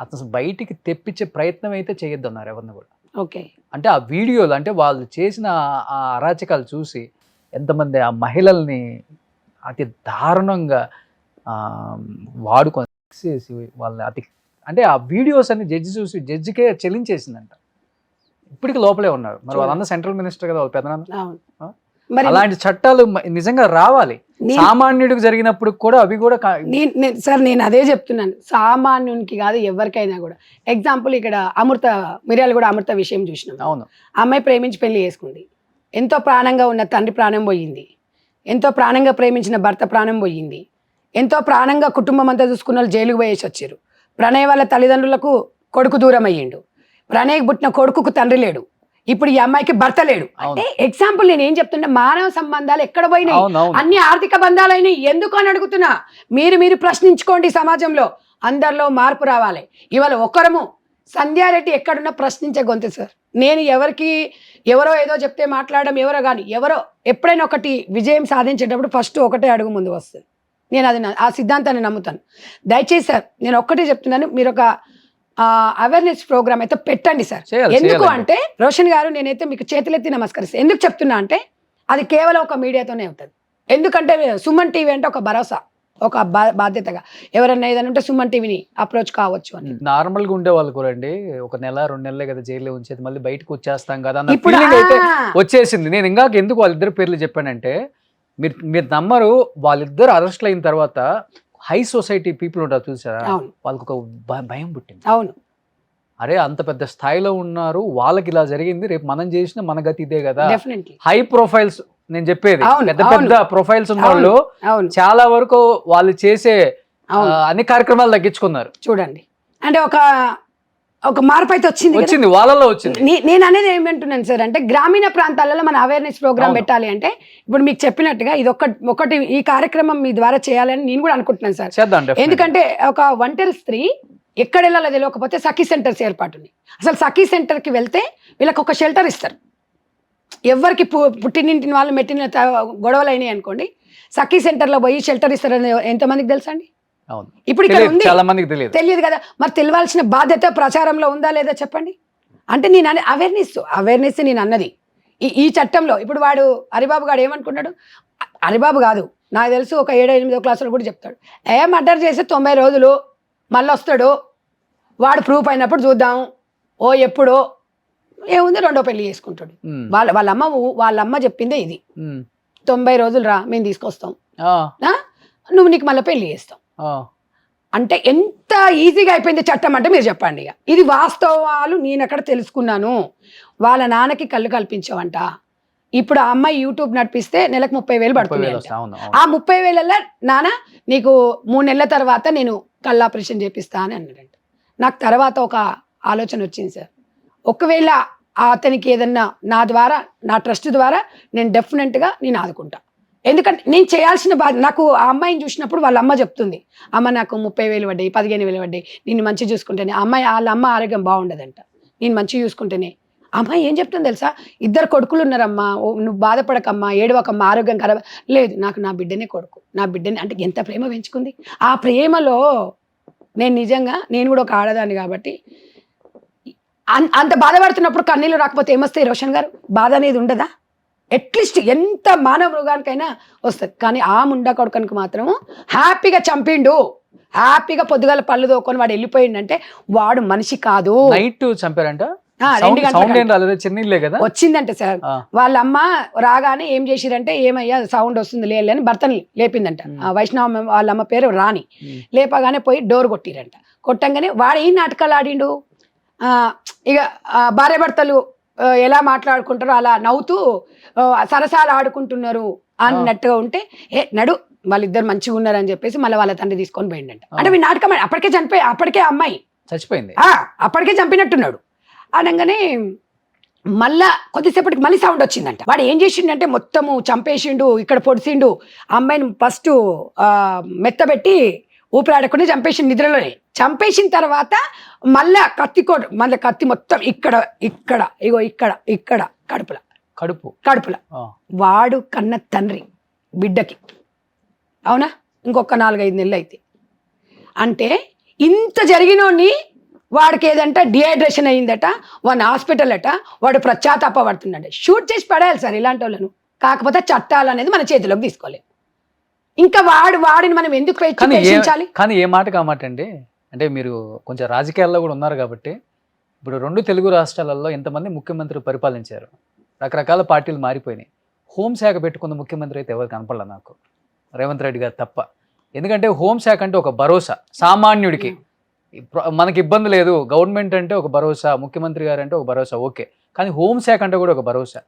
అతను బయటికి తెప్పించే ప్రయత్నం అయితే చేయొద్దన్నారు ఎవరిని కూడా.
ఓకే,
అంటే ఆ వీడియోలు, అంటే వాళ్ళు చేసిన ఆ అరాచకాలు చూసి ఎంతమంది ఆ మహిళల్ని అతి దారుణంగా వాడుకొని వాళ్ళని అతి, అంటే ఆ వీడియోస్ అన్ని జడ్జి చూసి జడ్జికే చెల్లించేసిందంట. ఇప్పటికి లోపలే ఉన్నారు. మరి వాళ్ళన్న సెంట్రల్ మినిస్టర్ కదా వాళ్ళ పెదనాన్న. అలాంటి చట్టాలు నిజంగా రావాలి. సామాన్యుడికి జరిగినప్పుడు కూడా అవి కూడా
సార్ నేను అదే చెప్తున్నాను, సామాన్యునికి కాదు ఎవరికైనా కూడా. ఎగ్జాంపుల్ ఇక్కడ మిర్యాలగూడ అమృత విషయం చూసినాం.
అవును,
అమ్మాయి ప్రేమించి పెళ్లి చేసుకుంది, ఎంతో ప్రాణంగా ఉన్న తండ్రి ప్రాణం పోయింది, ఎంతో ప్రాణంగా ప్రేమించిన భర్త ప్రాణం పోయింది, ఎంతో ప్రాణంగా కుటుంబం అంతా చూసుకున్న వాళ్ళు జైలుకు పోయేసి వచ్చారు. ప్రణయ్ వాళ్ళ తల్లిదండ్రులకు కొడుకు దూరం అయ్యిండు, ప్రణయ్కి పుట్టిన కొడుకుకు తండ్రి లేడు, ఇప్పుడు ఈ అమ్మాయికి భర్త లేడు. అంటే ఎగ్జాంపుల్ నేను ఏం చెప్తున్నా, మానవ సంబంధాలు ఎక్కడ పోయినాయి? అన్ని ఆర్థిక బంధాలైనాయి. ఎందుకు అని అడుగుతున్నా. మీరు ప్రశ్నించుకోండి. సమాజంలో అందరిలో మార్పు రావాలి. ఇవాళ ఒకరము సంధ్యారెడ్డి ఎక్కడున్నా ప్రశ్నించే గొంతు సార్. నేను ఎవరో ఏదో చెప్తే మాట్లాడడం, ఎవరో కానీ ఎవరో ఎప్పుడైనా ఒకటి విజయం సాధించేటప్పుడు ఫస్ట్ ఒకటే అడుగు ముందు వస్తుంది. నేను ఆ సిద్ధాంతాన్ని నమ్ముతాను. దయచేసి సార్ నేను ఒక్కటే చెప్తున్నాను, మీరు ఒక అవేర్నెస్ ప్రోగ్రామ్ అయితే పెట్టండి సార్. ఎందుకు అంటే రోషన్ గారు, నేనైతే మీకు చేతులెత్తి నమస్కరిస్తాను. ఎందుకు చెప్తున్నా అంటే అది కేవలం ఒక మీడియాతోనే అవుతుంది. ఎందుకంటే సుమన్ టీవీ అంటే ఒక భరోసా, ఒక బాధ్యతగా ఎవరన్నా ఏదైనా ఉంటే సుమన్ టీవీని అప్రోచ్ కావచ్చు అని.
నార్మల్ గా ఉండే వాళ్ళు కూడా అండి, ఒక నెల 2 నెలలే కదా జైల్లో ఉంచేది, మళ్ళీ బయటకు వచ్చేస్తాం కదా అన్న ఫీలింగ్ అయితే వచ్చేసింది. నేను ఇంకా ఎందుకు వాళ్ళిద్దరు పేర్లు చెప్పానంటే, మీరు నమ్మరు, వాళ్ళిద్దరు అరెస్ట్లు అయిన తర్వాత హై సొసైటీ పీపుల్ ఉంటారు చూసారా,
అవును
వాళ్ళకి ఒక భయం పుట్టింది.
అవును
అరే అంత పెద్ద స్థాయిలో ఉన్నారు, వాళ్ళకి ఇలా జరిగింది, రేపు మనం చేసిన మన గతి ఇదే కదా.
డెఫినెట్లీ
హై ప్రొఫైల్స్ నేను చెప్పేది,
అవును,
పెద్ద
అవును.
పెద్ద ప్రొఫైల్స్ ఉన్న వాళ్ళు
అవును
చాలా వరకు వాళ్ళు చేసే
అవును.
అన్ని కార్యక్రమాలు తగ్గించుకున్నారు.
చూడండి అంటే ఒక మార్పు అయితే వచ్చింది కదా.
వచ్చింది, వాళ్ళలో వచ్చింది.
నేను అనేది ఏమంటున్నాను సార్ అంటే గ్రామీణ ప్రాంతాలలో మన అవేర్నెస్ ప్రోగ్రామ్
అవును.
పెట్టాలి అంటే ఇప్పుడు మీకు చెప్పినట్టుగా ఇది ఒకటి ఈ కార్యక్రమం మీ ద్వారా చేయాలని నేను కూడా అనుకుంటున్నాను సార్.
చేద్దాం definitely.
ఎందుకంటే ఒక ఒంటరి స్త్రీ ఎక్కడ వెళ్ళాలో తెలియకపోతే సఖీ సెంటర్స్ ఏర్పాటు ఉన్నాయి. అసలు సఖీ సెంటర్కి వెళ్తే వీళ్ళకి ఒక షెల్టర్ ఇస్తారు. ఎవరికి పుట్టినింటిని వాళ్ళు మెట్టిన గొడవలు అయినాయి అనుకోండి, సఖీ సెంటర్లో పోయి షెల్టర్ ఇస్తారని ఎంతమందికి తెలుసా అండి?
అవును,
ఇప్పుడు ఇక్కడ ఉంది,
చాలా మందికి తెలియదు
కదా. మరి తెలియాల్సిన బాధ్యత ప్రచారంలో ఉందా లేదా చెప్పండి. అంటే నేను అవేర్నెస్ నేను అన్నది ఈ చట్టంలో. ఇప్పుడు వాడు హరిబాబు గారు ఏమనుకున్నాడు, హరిబాబు కాదు నాకు తెలుసు ఒక 7-8వ క్లాసులో కూడా చెప్తాడు, మర్డర్ చేసి 90 రోజులు మళ్ళీ వస్తాడు, వాడు ప్రూఫ్ అయినప్పుడు చూద్దాం, ఎప్పుడో ఏముంది రెండో పెళ్లి చేసుకుంటాడు. వాళ్ళమ్మ చెప్పిందే ఇది, 90 రోజులు రా మేము తీసుకొస్తాం, నీకు మళ్ళీ పెళ్లి చేస్తాం. అంటే ఎంత ఈజీగా అయిపోయింది చట్టం అంటే మీరు చెప్పండి. ఇక ఇది వాస్తవాలు నేను అక్కడ తెలుసుకున్నాను. వాళ్ళ నాన్నకి కళ్ళు కల్పించవంట. ఇప్పుడు ఆ అమ్మాయి యూట్యూబ్ నడిపిస్తే నెలకు 30,000 పడుతుంది. ఆ 30,000 నాన్న నీకు 3 నెలల తర్వాత నేను కళ్ళు ఆపరేషన్ చేపిస్తా అని అన్నాడంట. నాకు తర్వాత ఒక ఆలోచన వచ్చింది సార్, ఒకవేళ అతనికి ఏదన్నా నా ట్రస్ట్ ద్వారా నేను డెఫినెట్గా నేను ఆదుకుంటా. ఎందుకంటే నేను చేయాల్సిన బాధ్యత. నాకు ఆ అమ్మాయిని చూసినప్పుడు వాళ్ళ అమ్మ చెప్తుంది, అమ్మ నాకు 30,000 పడ్డాయి, 15,000 పడ్డాయి, నిన్ను మంచిగా చూసుకుంటేనే. వాళ్ళ అమ్మ ఆరోగ్యం బాగుండదంట, నేను మంచిగా చూసుకుంటేనే. అమ్మాయి ఏం చెప్తుంది తెలుసా, 2 కొడుకులు ఉన్నారమ్మా, నువ్వు బాధపడకమ్మా, ఏడవకమ్మా, ఆరోగ్యం ఖరాబ్. లేదు నాకు నా బిడ్డనే కొడుకు, నా బిడ్డని. అంటే ఎంత ప్రేమ పెంచుకుంది. ఆ ప్రేమలో నేను కూడా ఒక ఆడదాన్ని కాబట్టి అంత బాధపడుతున్నప్పుడు కన్నీళ్ళు రాకపోతే ఏమొస్తాయి రోషన్ గారు? బాధ అనేది ఉండదా? అట్లీస్ట్ ఎంత మానవ మృగానికైనా వస్తుంది. కానీ ఆ ముండా కొడుకనికి మాత్రం హ్యాపీగా చంపిండు, హ్యాపీగా పొద్దుగాల పళ్ళు తోకొని వాడు వెళ్ళిపోయిండంటే వాడు మనిషి కాదు.
నైట్ చంపారంట,
2 గంటలకు వచ్చిందంటే సార్. వాళ్ళ అమ్మ రాగానే ఏం చేసిరంటే, ఏమయ్యా సౌండ్ వస్తుంది లేని భర్తని లేపిందంట. వైష్ణవ వాళ్ళ అమ్మ పేరు రాణి. లేపగానే పోయి డోర్ కొట్టిరంట. కొట్టంగానే వాడు ఏం నాటకాలు ఆడిండు, ఇక భార్య భర్తలు ఎలా మాట్లాడుకుంటారో అలా నవ్వుతూ సరసాలు ఆడుకుంటున్నారు అన్నట్టుగా ఉంటే, నడు వాళ్ళిద్దరు మంచిగా ఉన్నారని చెప్పేసి మళ్ళీ వాళ్ళ తండ్రి తీసుకొని పోయిండంట. అంటే మీ నాటకం అప్పటికే అమ్మాయి చచ్చిపోయింది, అప్పటికే చంపినట్టున్నాడు. అనగానే మళ్ళా కొద్దిసేపటికి మళ్ళీ సౌండ్ వచ్చిందంట. వాడు ఏం చేసిండంటే మొత్తము చంపేసిండు, ఇక్కడ పొడిసిండు, అమ్మాయిని ఫస్ట్ మెత్తబెట్టి ఊపిరాడకుండా చంపేసిండు నిద్రలోనే. చంపేసిన తర్వాత మళ్ళా కత్తి మొత్తం ఇక్కడ కడుపుల వాడు కన్న తండ్రి బిడ్డకి. అవునా? ఇంకొక 4-5 నెలలు అయితే. అంటే ఇంత జరిగినోడిని వాడికి ఏదంటే డిహైడ్రేషన్ అయిందట, వాడిని హాస్పిటల్ అట, వాడు పడుతుందంట. షూట్ చేసి పడేయాలి సార్ ఇలాంటి వాళ్ళను. కాకపోతే చట్టాలు అనేది మన చేతిలోకి తీసుకోలేదు. ఇంకా వాడిని మనం ఎందుకు ప్రయత్నించాలి?
కానీ ఏ మాట కామాట అండి, అంటే మీరు కొంచెం రాజకీయాల్లో కూడా ఉన్నారు కాబట్టి, ఇప్పుడు 2 తెలుగు రాష్ట్రాలలో ఎంతమంది ముఖ్యమంత్రులు పరిపాలించారు, రకరకాల పార్టీలు మారిపోయినాయి. హోంశాఖ పెట్టుకున్న ముఖ్యమంత్రి అయితే ఎవరు కనపడలే నాకు, రేవంత్ రెడ్డి గారు తప్ప. ఎందుకంటే హోంశాఖ అంటే ఒక భరోసా సామాన్యుడికి. మనకి ఇబ్బంది లేదు, గవర్నమెంట్ అంటే ఒక భరోసా, ముఖ్యమంత్రి గారు అంటే ఒక భరోసా, ఓకే. కానీ హోంశాఖ అంటే కూడా ఒక భరోసా.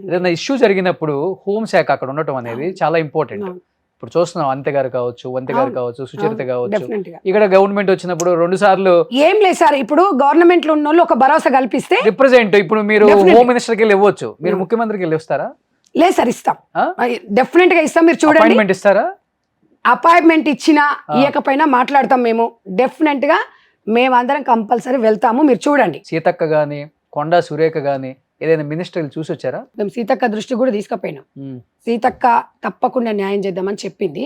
ఏదైనా ఇష్యూ జరిగినప్పుడు హోంశాఖ అక్కడ ఉండటం అనేది చాలా ఇంపార్టెంట్. ఇప్పుడు చూస్తున్నాం అంతే గారు కావచ్చు, వంతే గారు కావచ్చు, సుచరిత కావచ్చు. ఇక్కడ గవర్నమెంట్ వచ్చినప్పుడు 2 సార్లు
ఏం లేదు సార్. ఇప్పుడు గవర్నమెంట్ లో ఉన్న వాళ్ళు ఒక భరోసా కల్పిస్తే
రిప్రజెంట్, ఇప్పుడు మీరు హోమ్ మినిస్టర్కి వెళ్ళి ఇవ్వచ్చు, మీరు ముఖ్యమంత్రికి వెళ్ళి వస్తారా?
లేదు సార్, ఇస్తాం, డెఫినెట్ గా ఇస్తాం. మీరు చూడండి,
అపాయింట్మెంట్ ఇస్తారా?
అపాయింట్మెంట్ ఇచ్చినా ఇవ్వకపోయినా మాట్లాడతాం మేము. డెఫినెట్ గా మేమందరం కంపల్సరీ వెళ్తాము. మీరు చూడండి,
సీతక్క గాని కొండా సురేఖ గాని ఏదైనా మినిస్టర్లు చూసి వచ్చారా?
మేము సీతక్క దృష్టి కూడా తీసుకుపోయినాం. సీతక్క తప్పకుండా న్యాయం చేద్దామని చెప్పింది.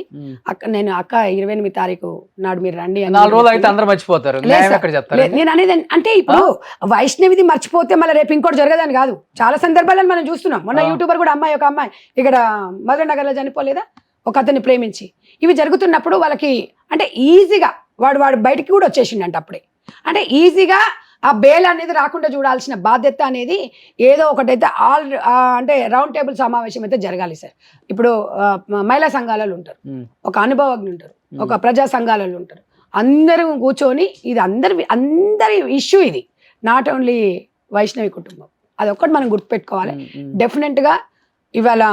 నేను 28వ తారీఖు నాడు మీరు రండి.
4 రోజులు అయితే అందరూ మర్చిపోతారు.
నేను అనేది అంటే ఇప్పుడు వైష్ణవిది మర్చిపోతే మళ్ళీ రేపు ఇంకోటి జరగదని కాదు. చాలా సందర్భాలను మనం చూస్తున్నాం. మొన్న యూట్యూబర్ కూడా ఒక అమ్మాయి ఇక్కడ మధుర నగర్ లో చనిపోలేదా, ఒక అతన్ని ప్రేమించి. ఇవి జరుగుతున్నప్పుడు వాళ్ళకి అంటే ఈజీగా వాడు బయటికి కూడా వచ్చేసిండంట అప్పుడే. అంటే ఈజీగా ఆ బెయిల్ అనేది రాకుండా చూడాల్సిన బాధ్యత అనేది ఏదో ఒకటైతే అంటే రౌండ్ టేబుల్ సమావేశం అయితే జరగాలి సార్. ఇప్పుడు మహిళా సంఘాలలో ఉంటారు, ఒక అనుభవజ్ఞ ఉంటారు, ఒక ప్రజా సంఘాలలో ఉంటారు, అందరూ కూర్చొని ఇది అందరి ఇష్యూ, ఇది నాట్ ఓన్లీ వైష్ణవి కుటుంబం, అదొక్కటి మనం గుర్తుపెట్టుకోవాలి. డెఫినెట్గా ఇవాళ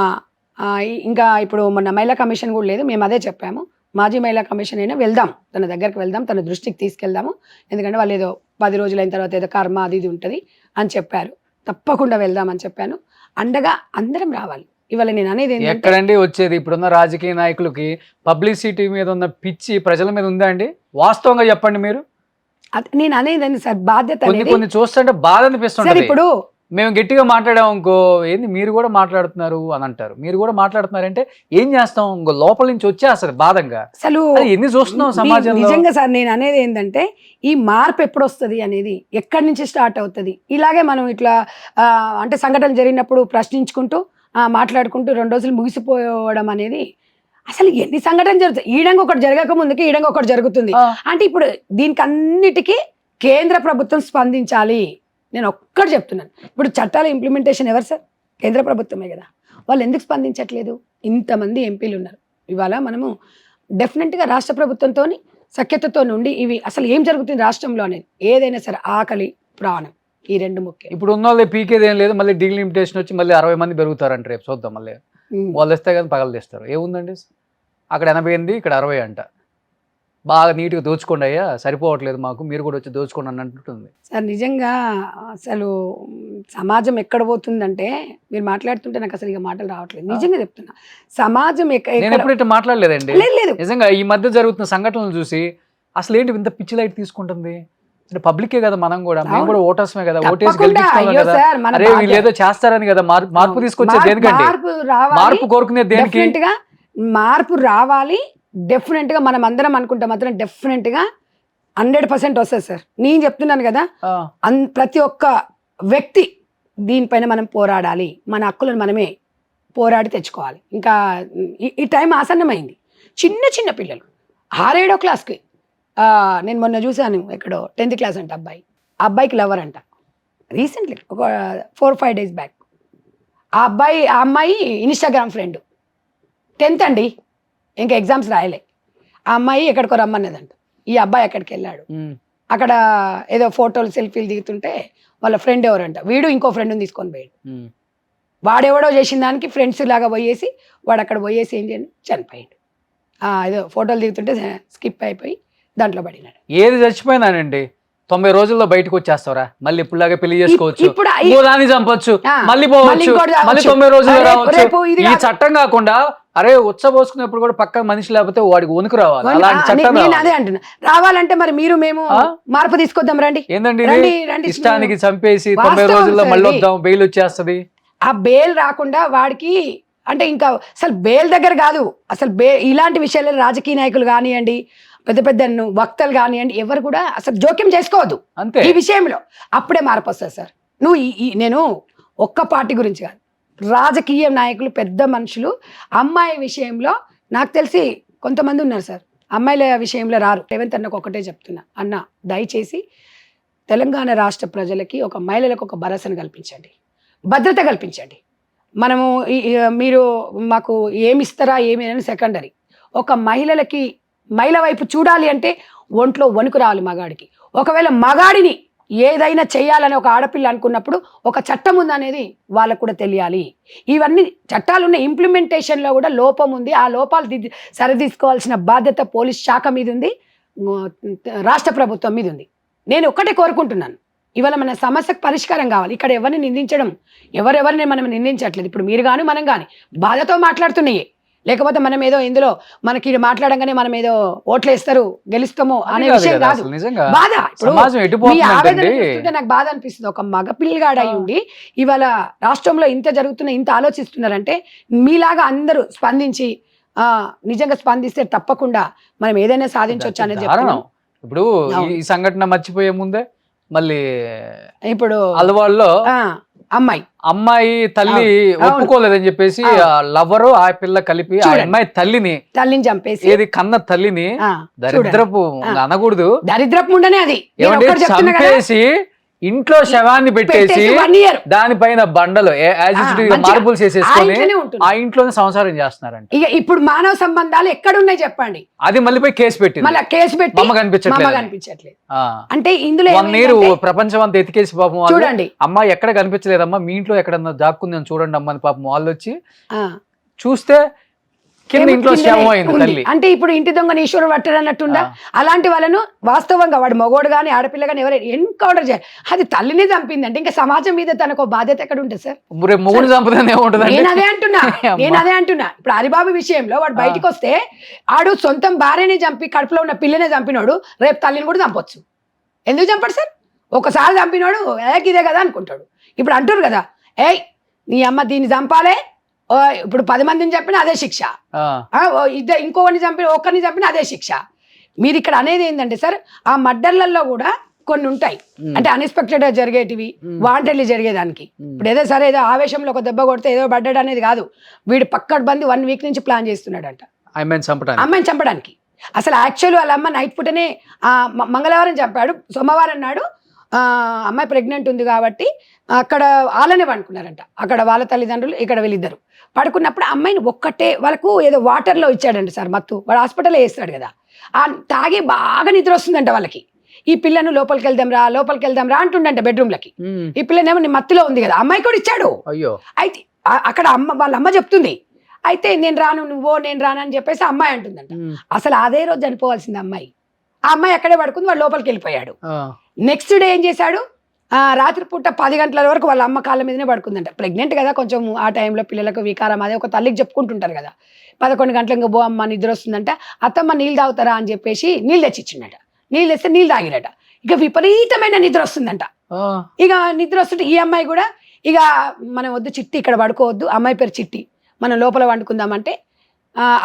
ఇంకా ఇప్పుడు మొన్న మహిళా కమిషన్ కూడా లేదు, మేము అదే చెప్పాము, మాజీ మహిళా కమిషన్ అయినా వెళ్దాం, తన దగ్గరికి వెళ్దాం, తన దృష్టికి తీసుకెళ్దాము, ఎందుకంటే వాళ్ళు ఏదో 10 రోజులైన తర్వాత ఏదో కర్మ అది ఇది ఉంటుంది అని చెప్పారు, తప్పకుండా వెళ్దామని చెప్పాను. అండగా అందరం రావాలి. ఇవాళ నేను అనేది
ఎక్కడండి వచ్చేది, ఇప్పుడున్న రాజకీయ నాయకులకి పబ్లిసిటీ మీద ఉన్న పిచ్చి ప్రజల మీద ఉందా అండి? వాస్తవంగా చెప్పండి మీరు.
నేను అనేది సార్ బాధ్యత
కొన్ని చూస్తుంటే బాధ అనిపిస్తుంది.
ఇప్పుడు
మేము గట్టిగా మాట్లాడాము ఇంకో ఏంది మీరు కూడా మాట్లాడుతున్నారు అని అంటారు. మీరు కూడా మాట్లాడుతున్నారంటే ఏం చేస్తాం, ఇంకో లోపల నుంచి వచ్చేస్తుంది బాధంగా. అసలు ఎన్ని చూస్తున్నాం సమాజంలో.
నిజంగా సార్ నేను అనేది ఏంటంటే ఈ మార్పు ఎప్పుడు వస్తుంది అనేది ఎక్కడి నుంచి స్టార్ట్ అవుతుంది. ఇలాగే మనం ఇట్లా అంటే సంఘటన జరిగినప్పుడు ప్రశ్నించుకుంటూ మాట్లాడుకుంటూ 2 రోజులు ముగిసిపోవడం అనేది, అసలు ఎన్ని సంఘటనలు జరుగుతాయి. ఈడంగా ఒకటి జరగక ముందుకి ఈడంగా ఒకటి జరుగుతుంది అంటే ఇప్పుడు దీనికి అన్నిటికీ కేంద్ర ప్రభుత్వం స్పందించాలి. నేను ఒక్కటి చెప్తున్నాను, ఇప్పుడు చట్టాల ఇంప్లిమెంటేషన్ ఎవరు సార్? కేంద్ర ప్రభుత్వమే కదా. వాళ్ళు ఎందుకు స్పందించట్లేదు? ఇంతమంది ఎంపీలు ఉన్నారు. ఇవాళ మనము డెఫినెట్గా రాష్ట్ర ప్రభుత్వంతో సఖ్యతతో నుండి ఇవి అసలు ఏం జరుగుతుంది రాష్ట్రంలో అనేది, ఏదైనా సరే ఆకలి ప్రాణం ఈ 2 ముఖ్యం.
ఇప్పుడు ఉన్న వాళ్ళు పీకేది ఏం లేదు, మళ్ళీ డీలిమిటేషన్ వచ్చి మళ్ళీ 60 మంది పెరుగుతారంట రేపు చూద్దాం. మళ్ళీ వాళ్ళు ఇస్తే కానీ పగలు తెస్తారు. ఏముందండి అక్కడ 88 ఇక్కడ 60 అంట. బాగా నీట్గా దోచుకోండి అయ్యా, సరిపోవట్లేదు మాకు, మీరు కూడా వచ్చి దోచుకోండి అన్నట్టుంది
సార్. నిజంగా అసలు సమాజం ఎక్కడ పోతుందంటే, మీరు మాట్లాడుతుంటే నాకు అసలు ఇక మాటలు రావట్లేదు, నిజంగా చెప్తున్నా. సమాజం
నేను ఎప్పుడు ఇట్లా మాట్లాడలేదండి.
లేదు
నిజంగా ఈ మధ్య జరుగుతున్న సంఘటనలు చూసి అసలు ఏంటి ఇంత పిచ్చి లైట్ తీసుకుంటుంది. అంటే పబ్లికే కదా, మనం కూడా ఓటర్స్మే కదా, ఓటేసి గెలిపించుకోవాలి కదా. అరే వీళ్ళు ఏదో చేస్తారని కదా మార్పు తీసుకొచ్చేది. దేనికండి మార్పు కోరుకునేది? దేనికి?
మార్పు రావాలి. డెఫినెట్ గా మనం అందరం అనుకుంటే మాత్రం డెఫినెట్ గా 100% వస్తుంది సార్. నేను చెప్తున్నాను కదా, ప్రతి ఒక్క వ్యక్తి దీనిపైన మనం పోరాడాలి, మన హక్కులను మనమే పోరాడి తెచ్చుకోవాలి. ఇంకా ఈ టైం ఆసన్నమైంది. చిన్న పిల్లలు 6-7 క్లాస్కి, నేను మొన్న చూశాను ఎక్కడో 10th క్లాస్ అంట అబ్బాయి, ఆ అబ్బాయికి లవర్ అంట. రీసెంట్లీ ఒక 4-5 డేస్ బ్యాక్ ఆ అమ్మాయి ఇన్స్టాగ్రామ్ ఫ్రెండ్, 10th అండి, ఇంకా ఎగ్జామ్స్ రాయలే. ఆ అమ్మాయి ఎక్కడికో రమ్మన్నదంట, ఈ అబ్బాయి అక్కడికి వెళ్ళాడు. అక్కడ ఏదో ఫోటోలు సెల్ఫీలు దిగుతుంటే వాళ్ళ ఫ్రెండ్ ఎవరంట, వీడు ఇంకో ఫ్రెండ్ని తీసుకొని పోయాడు. వాడెవడో చేసిన దానికి ఫ్రెండ్స్ లాగా పోయేసి వాడు అక్కడ పోయేసి ఏం చేయండి చనిపోయాడు. ఏదో ఫోటోలు దిగుతుంటే స్కిప్ అయిపోయి దాంట్లో పడినాడు.
ఏది చచ్చిపోయినానండి, 90 రోజుల్లో బయటకు వచ్చేస్తారా, మళ్ళీ ఇప్పుడులాగా పెళ్లి చేసుకోవచ్చు, దాన్ని చంపొచ్చు, మళ్ళీ పోవచ్చు, మళ్ళీ 90 రోజుల్లో రావచ్చు. ఈ చట్టం కాకుండా అరే ఉచ్చబోసుకునేప్పుడు కూడా పక్కన మనిషి లేకపోతే వాడికి వణుకు రావాలి. అలాంటి చట్టం
అదే అంటున్నా, రావాలంటే మరి మీరు మేము మార్పు తీసుకొద్దాం రండి.
ఏందండి ఇష్టానికి చంపేసి 90 రోజుల్లో మళ్ళీ వద్దాం, బెయిల్ వచ్చేస్తుంది.
ఆ బెయిల్ రాకుండా వాడికి అంటే ఇంకా అసలు బెయిల్ దగ్గర కాదు, అసలు ఇలాంటి విషయాల్లో రాజకీయ నాయకులు కానివ్వండి, పెద్ద వక్తలు కానివ్వండి, ఎవరు కూడా అసలు జోక్యం చేసుకోవద్దు అంతే ఈ విషయంలో. అప్పుడే మార్పు వస్తుంది సార్. నేను ఒక్క పార్టీ గురించి కాదు, రాజకీయ నాయకులు, పెద్ద మనుషులు అమ్మాయి విషయంలో నాకు తెలిసి కొంతమంది ఉన్నారు సార్, అమ్మాయిల విషయంలో రారు. రేవంత్ అన్నకు ఒకటే చెప్తున్నా, అన్న దయచేసి తెలంగాణ రాష్ట్ర ప్రజలకి మహిళలకు ఒక భరోసాను కల్పించండి, భద్రత కల్పించండి. మనము మీరు మాకు ఏమి ఇస్తారా ఏమి అని సెకండరీ, ఒక మహిళ వైపు చూడాలి అంటే ఒంట్లో వణుకు రావాలి మగాడికి. ఒకవేళ మగాడిని ఏదైనా చేయాలని ఒక ఆడపిల్ల అనుకున్నప్పుడు ఒక చట్టం ఉందనేది వాళ్ళకు కూడా తెలియాలి. ఇవన్నీ చట్టాలు ఉన్న ఇంప్లిమెంటేషన్లో కూడా లోపం ఉంది. ఆ లోపాలు సరిదీసుకోవాల్సిన బాధ్యత పోలీస్ శాఖ మీద ఉంది, రాష్ట్ర ప్రభుత్వం మీద ఉంది. నేను ఒక్కటే కోరుకుంటున్నాను, ఇవాళ మన సమస్యకు పరిష్కారం కావాలి. ఇక్కడ ఎవరిని నిందించడం, ఎవరెవరిని మనం నిందించట్లేదు. ఇప్పుడు మీరు కానీ మనం కానీ బాధతో మాట్లాడుతున్నాయి, లేకపోతే మనం ఏదో ఇందులో మనకి మాట్లాడంగానే మనం ఏదో ఓట్లు వేస్తారు గెలుస్తాము అనే విషయం కాదు. బాధ మీ ఆవేదన చూస్తుంటే నాకు బాధ అనిపిస్తుంది. ఒక మగ పిల్లగాడు అయి ఉండి ఇవాళ రాష్ట్రంలో ఇంత జరుగుతున్న, ఇంత ఆలోచిస్తున్నారంటే మీలాగా అందరూ స్పందించి నిజంగా స్పందిస్తే తప్పకుండా మనం ఏదైనా సాధించవచ్చు అనేది చెప్తున్నాం.
ఇప్పుడు ఈ సంఘటన మర్చిపోయే ముందే మళ్ళీ
ఇప్పుడు
అలవాళ్ళలో
అమ్మాయి
తల్లి ఒప్పుకోలేదని చెప్పేసి లవరు ఆ పిల్ల కలిపి ఆ అమ్మాయి తల్లిని
చంపేసి,
ఏది కన్న తల్లిని దరిద్రపు అనకూడదు,
దరిద్రపు ఉండనే అది
చంపేసి ఇంట్లో శవాన్ని పెట్టేసి
1 year
దానిపైన బండలు
మంచిగా
మార్బుల్స్ వేసేసుకొని
ఇంట్లోనే ఉంటుంది.
ఆ ఇంట్లోనే సంసారం చేస్తున్నారంట.
ఇక ఇప్పుడు మానవ సంబంధాలు ఎక్కడున్నాయి చెప్పండి.
అది మళ్ళీ పోయి కేసు పెట్టింది,
మళ్ళీ కేసు పెట్టి
మమ్మ కనిపించట్లేదు.
అంటే ఇందులో
1 year ప్రపంచం అంతా ఎతికేసి పాపం వాళ్ళు,
చూడండి
అమ్మ ఎక్కడ కనిపించలేదమ్మా, మీ ఇంట్లో ఎక్కడన్నా దాక్కుందని చూడండి అమ్మ అని పాపం వాళ్ళు వచ్చి
ఆ,
చూస్తే కింద ఇంట్లో శవం అయింది
ఉంది.
తల్లి.
అంటే ఇప్పుడు ఇంటి దొంగని ఈశ్వరుడు పట్టడు అన్నట్టుందా? అలాంటి వాళ్ళను వాస్తవంగా వాడు మగోడు కానీ ఆడపిల్ల కానీ ఎవరైనా ఎన్కౌంటర్ చేయాలి. అది తల్లిని చంపింది అంటే ఇంకా సమాజం మీద తనకు బాధ్యత ఎక్కడ ఉంటుంది సార్?
రేపు మొగుడు చంపదని ఏముంటుంది?
నేను అదే అంటున్నా. ఇప్పుడు హరిబాబు విషయంలో వాడు బయటకు వస్తే ఆడు సొంతం భార్యని చంపి కడుపులో ఉన్న పిల్లనే చంపినోడు రేపు తల్లిని కూడా చంపొచ్చు. ఎందుకు చంపడు సార్? ఒకసారి చంపినోడు ఇదే కదా అనుకుంటాడు. ఇప్పుడు అంటారు కదా, ఏయ్ నీ అమ్మ దీన్ని చంపాలే, ఇప్పుడు 10 మందిని చంపిన అదే శిక్ష, ఇంకొకరిని చంపిన ఒక్కరిని చంపిన అదే శిక్ష. మీరు ఇక్కడ అనేది ఏంటంటే సార్, ఆ మర్డర్లలో కూడా కొన్ని ఉంటాయి. అంటే అన్ఎక్స్పెక్టెడ్ గా జరిగేటివి, వాంటెడ్లీ జరిగేదానికి. ఇప్పుడు ఏదో సరే ఏదో ఆవేశంలో ఒక దెబ్బ కొడితే ఏదో పడ్డాడు అనేది కాదు. వీడు పక్కడ్బంది 1 week నుంచి ప్లాన్ చేస్తున్నాడంట అమ్మాయిని చంపడానికి. అసలు యాక్చువల్ వాళ్ళ అమ్మ నైట్ పూటనే మంగళవారం చంపాడు, సోమవారం నాడు అమ్మాయి ప్రెగ్నెంట్ ఉంది కాబట్టి అక్కడ వాళ్ళనే పండుకున్నారంట. అక్కడ వాళ్ళ తల్లిదండ్రులు, ఇక్కడ వీళ్ళిద్దరు పడుకున్నప్పుడు అమ్మాయిని ఒక్కటే వాళ్ళకు ఏదో వాటర్లో ఇచ్చాడంట సార్ మత్తు. వాడు హాస్పిటల్లో వేస్తాడు కదా, ఆ తాగి బాగా నిద్ర వస్తుందంట వాళ్ళకి. ఈ పిల్లను లోపలికి వెళ్దాం రా అంటుండంట బెడ్రూమ్లకి. ఈ పిల్లనేమో మత్తులో ఉంది కదా, అమ్మాయి కూడా ఇచ్చాడు. అయితే అక్కడ వాళ్ళ అమ్మ చెప్తుంది, అయితే నేను రాను అని చెప్పేసి అమ్మాయి అంటుందంట. అసలు అదే రోజు చనిపోవాల్సింది అమ్మాయి. ఆ అమ్మాయి అక్కడే పడుకుంది, వాడు లోపలికి వెళ్ళిపోయాడు. నెక్స్ట్ డే ఏం చేశాడు, రాత్రిపూట 10 గంటల వరకు వాళ్ళ అమ్మ కాళ్ళ మీదనే పడుకుందంట. ప్రెగ్నెంట్ కదా, కొంచెం ఆ టైంలో పిల్లలకు వికారం అదే ఒక తల్లికి చెప్పుకుంటుంటారు కదా. 11 గంటలకు ఇంకా బో అమ్మ నిద్ర వస్తుందంట. అత్తమ్మ నీళ్ళు తాగుతారా అని చెప్పేసి నీళ్ళు తెచ్చిచ్చిండట. నీళ్ళు తెస్తే నీళ్ళు తాగిరట. ఇక విపరీతమైన నిద్ర వస్తుందంట. ఇక నిద్ర వస్తుంటే ఈ అమ్మాయి కూడా ఇక మనం వద్దు చిట్టి, ఇక్కడ పడుకోవద్దు, అమ్మాయి పేరు చిట్టి, మనం లోపల వండుకుందామంటే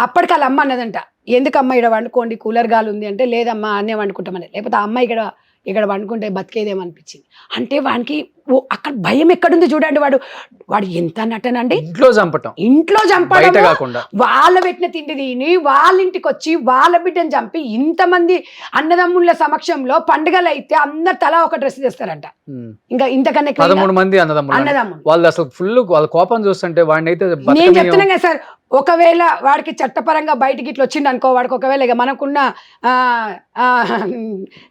అప్పటికి వాళ్ళ అమ్మ అన్నదంట, ఎందుకమ్మా ఇక్కడ వండుకోండి, కూలర్ గాలి ఉంది అంటే, లేదమ్మా అన్నే వండుకుంటామని. లేకపోతే ఆ అమ్మాయి ఇక్కడ వండుకుంటే బతికేదేమనిపించింది. అంటే వానికి అక్కడ భయం ఎక్కడుంది చూడండి. వాడు ఎంత నటనండి, ఇంట్లో చంపడం, వాళ్ళ పెట్టిన తిండి తిని వాళ్ళ ఇంటికి వచ్చి వాళ్ళ బిడ్డను చంపి, ఇంతమంది అన్నదమ్ముల సమక్షంలో పండుగలు అయితే అందరు తలా ఒక డ్రెస్ చేస్తారంట. ఇంకా ఇంతకన్నా
13 మంది అన్నదమ్ములు వాళ్ళు అసలు ఫుల్ వాళ్ళ కోపం చూస్తుంటే వాడిని అయితే
నేను చెప్తున్నా కదా సార్, ఒకవేళ వాడికి చట్టపరంగా బయటికి ఇట్లా వచ్చిండు అనుకో, వాడికి ఒకవేళ ఇక మనకున్న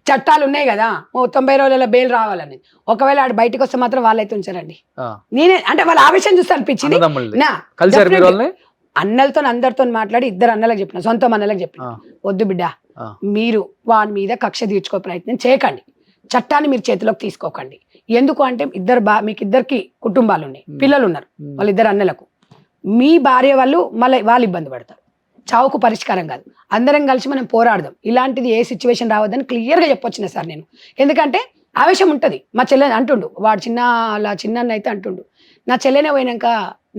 చట్టాలు ఉన్నాయి కదా 90 రోజుల బెయిల్ రావాలని, ఒకవేళ ఆడు బయటకు వస్తే మాత్రం వాళ్ళైతే ఉంచారండి. నేనే అంటే వాళ్ళ ఆవేశం చూస్తే అనిపించింది. అన్నలతో అందరితో మాట్లాడి 2 అన్నలకు చెప్పిన, సొంతం అన్నలకు చెప్పిన, వద్దు బిడ్డ మీరు వాడి మీద కక్ష తీర్చుకో ప్రయత్నం చేయకండి, చట్టాన్ని మీరు చేతిలోకి తీసుకోకండి. ఎందుకు అంటే మీకు ఇద్దరికి కుటుంబాలు ఉన్నాయి, పిల్లలు ఉన్నారు, వాళ్ళ 2 అన్నలకు. మీ భార్య వాళ్ళు వాళ్ళు ఇబ్బంది పడతారు. చావుకు పరిష్కారం కాదు, అందరం కలిసి మనం పోరాడదాం. ఇలాంటిది ఏ సిచ్యువేషన్ రావద్దని క్లియర్గా చెప్పొచ్చిన సార్ నేను. ఎందుకంటే ఆవేశం ఉంటుంది. మా చెల్లె అంటుండు, వాడు చిన్న అయితే అంటుండు, నా చెల్లెనే పోయినాక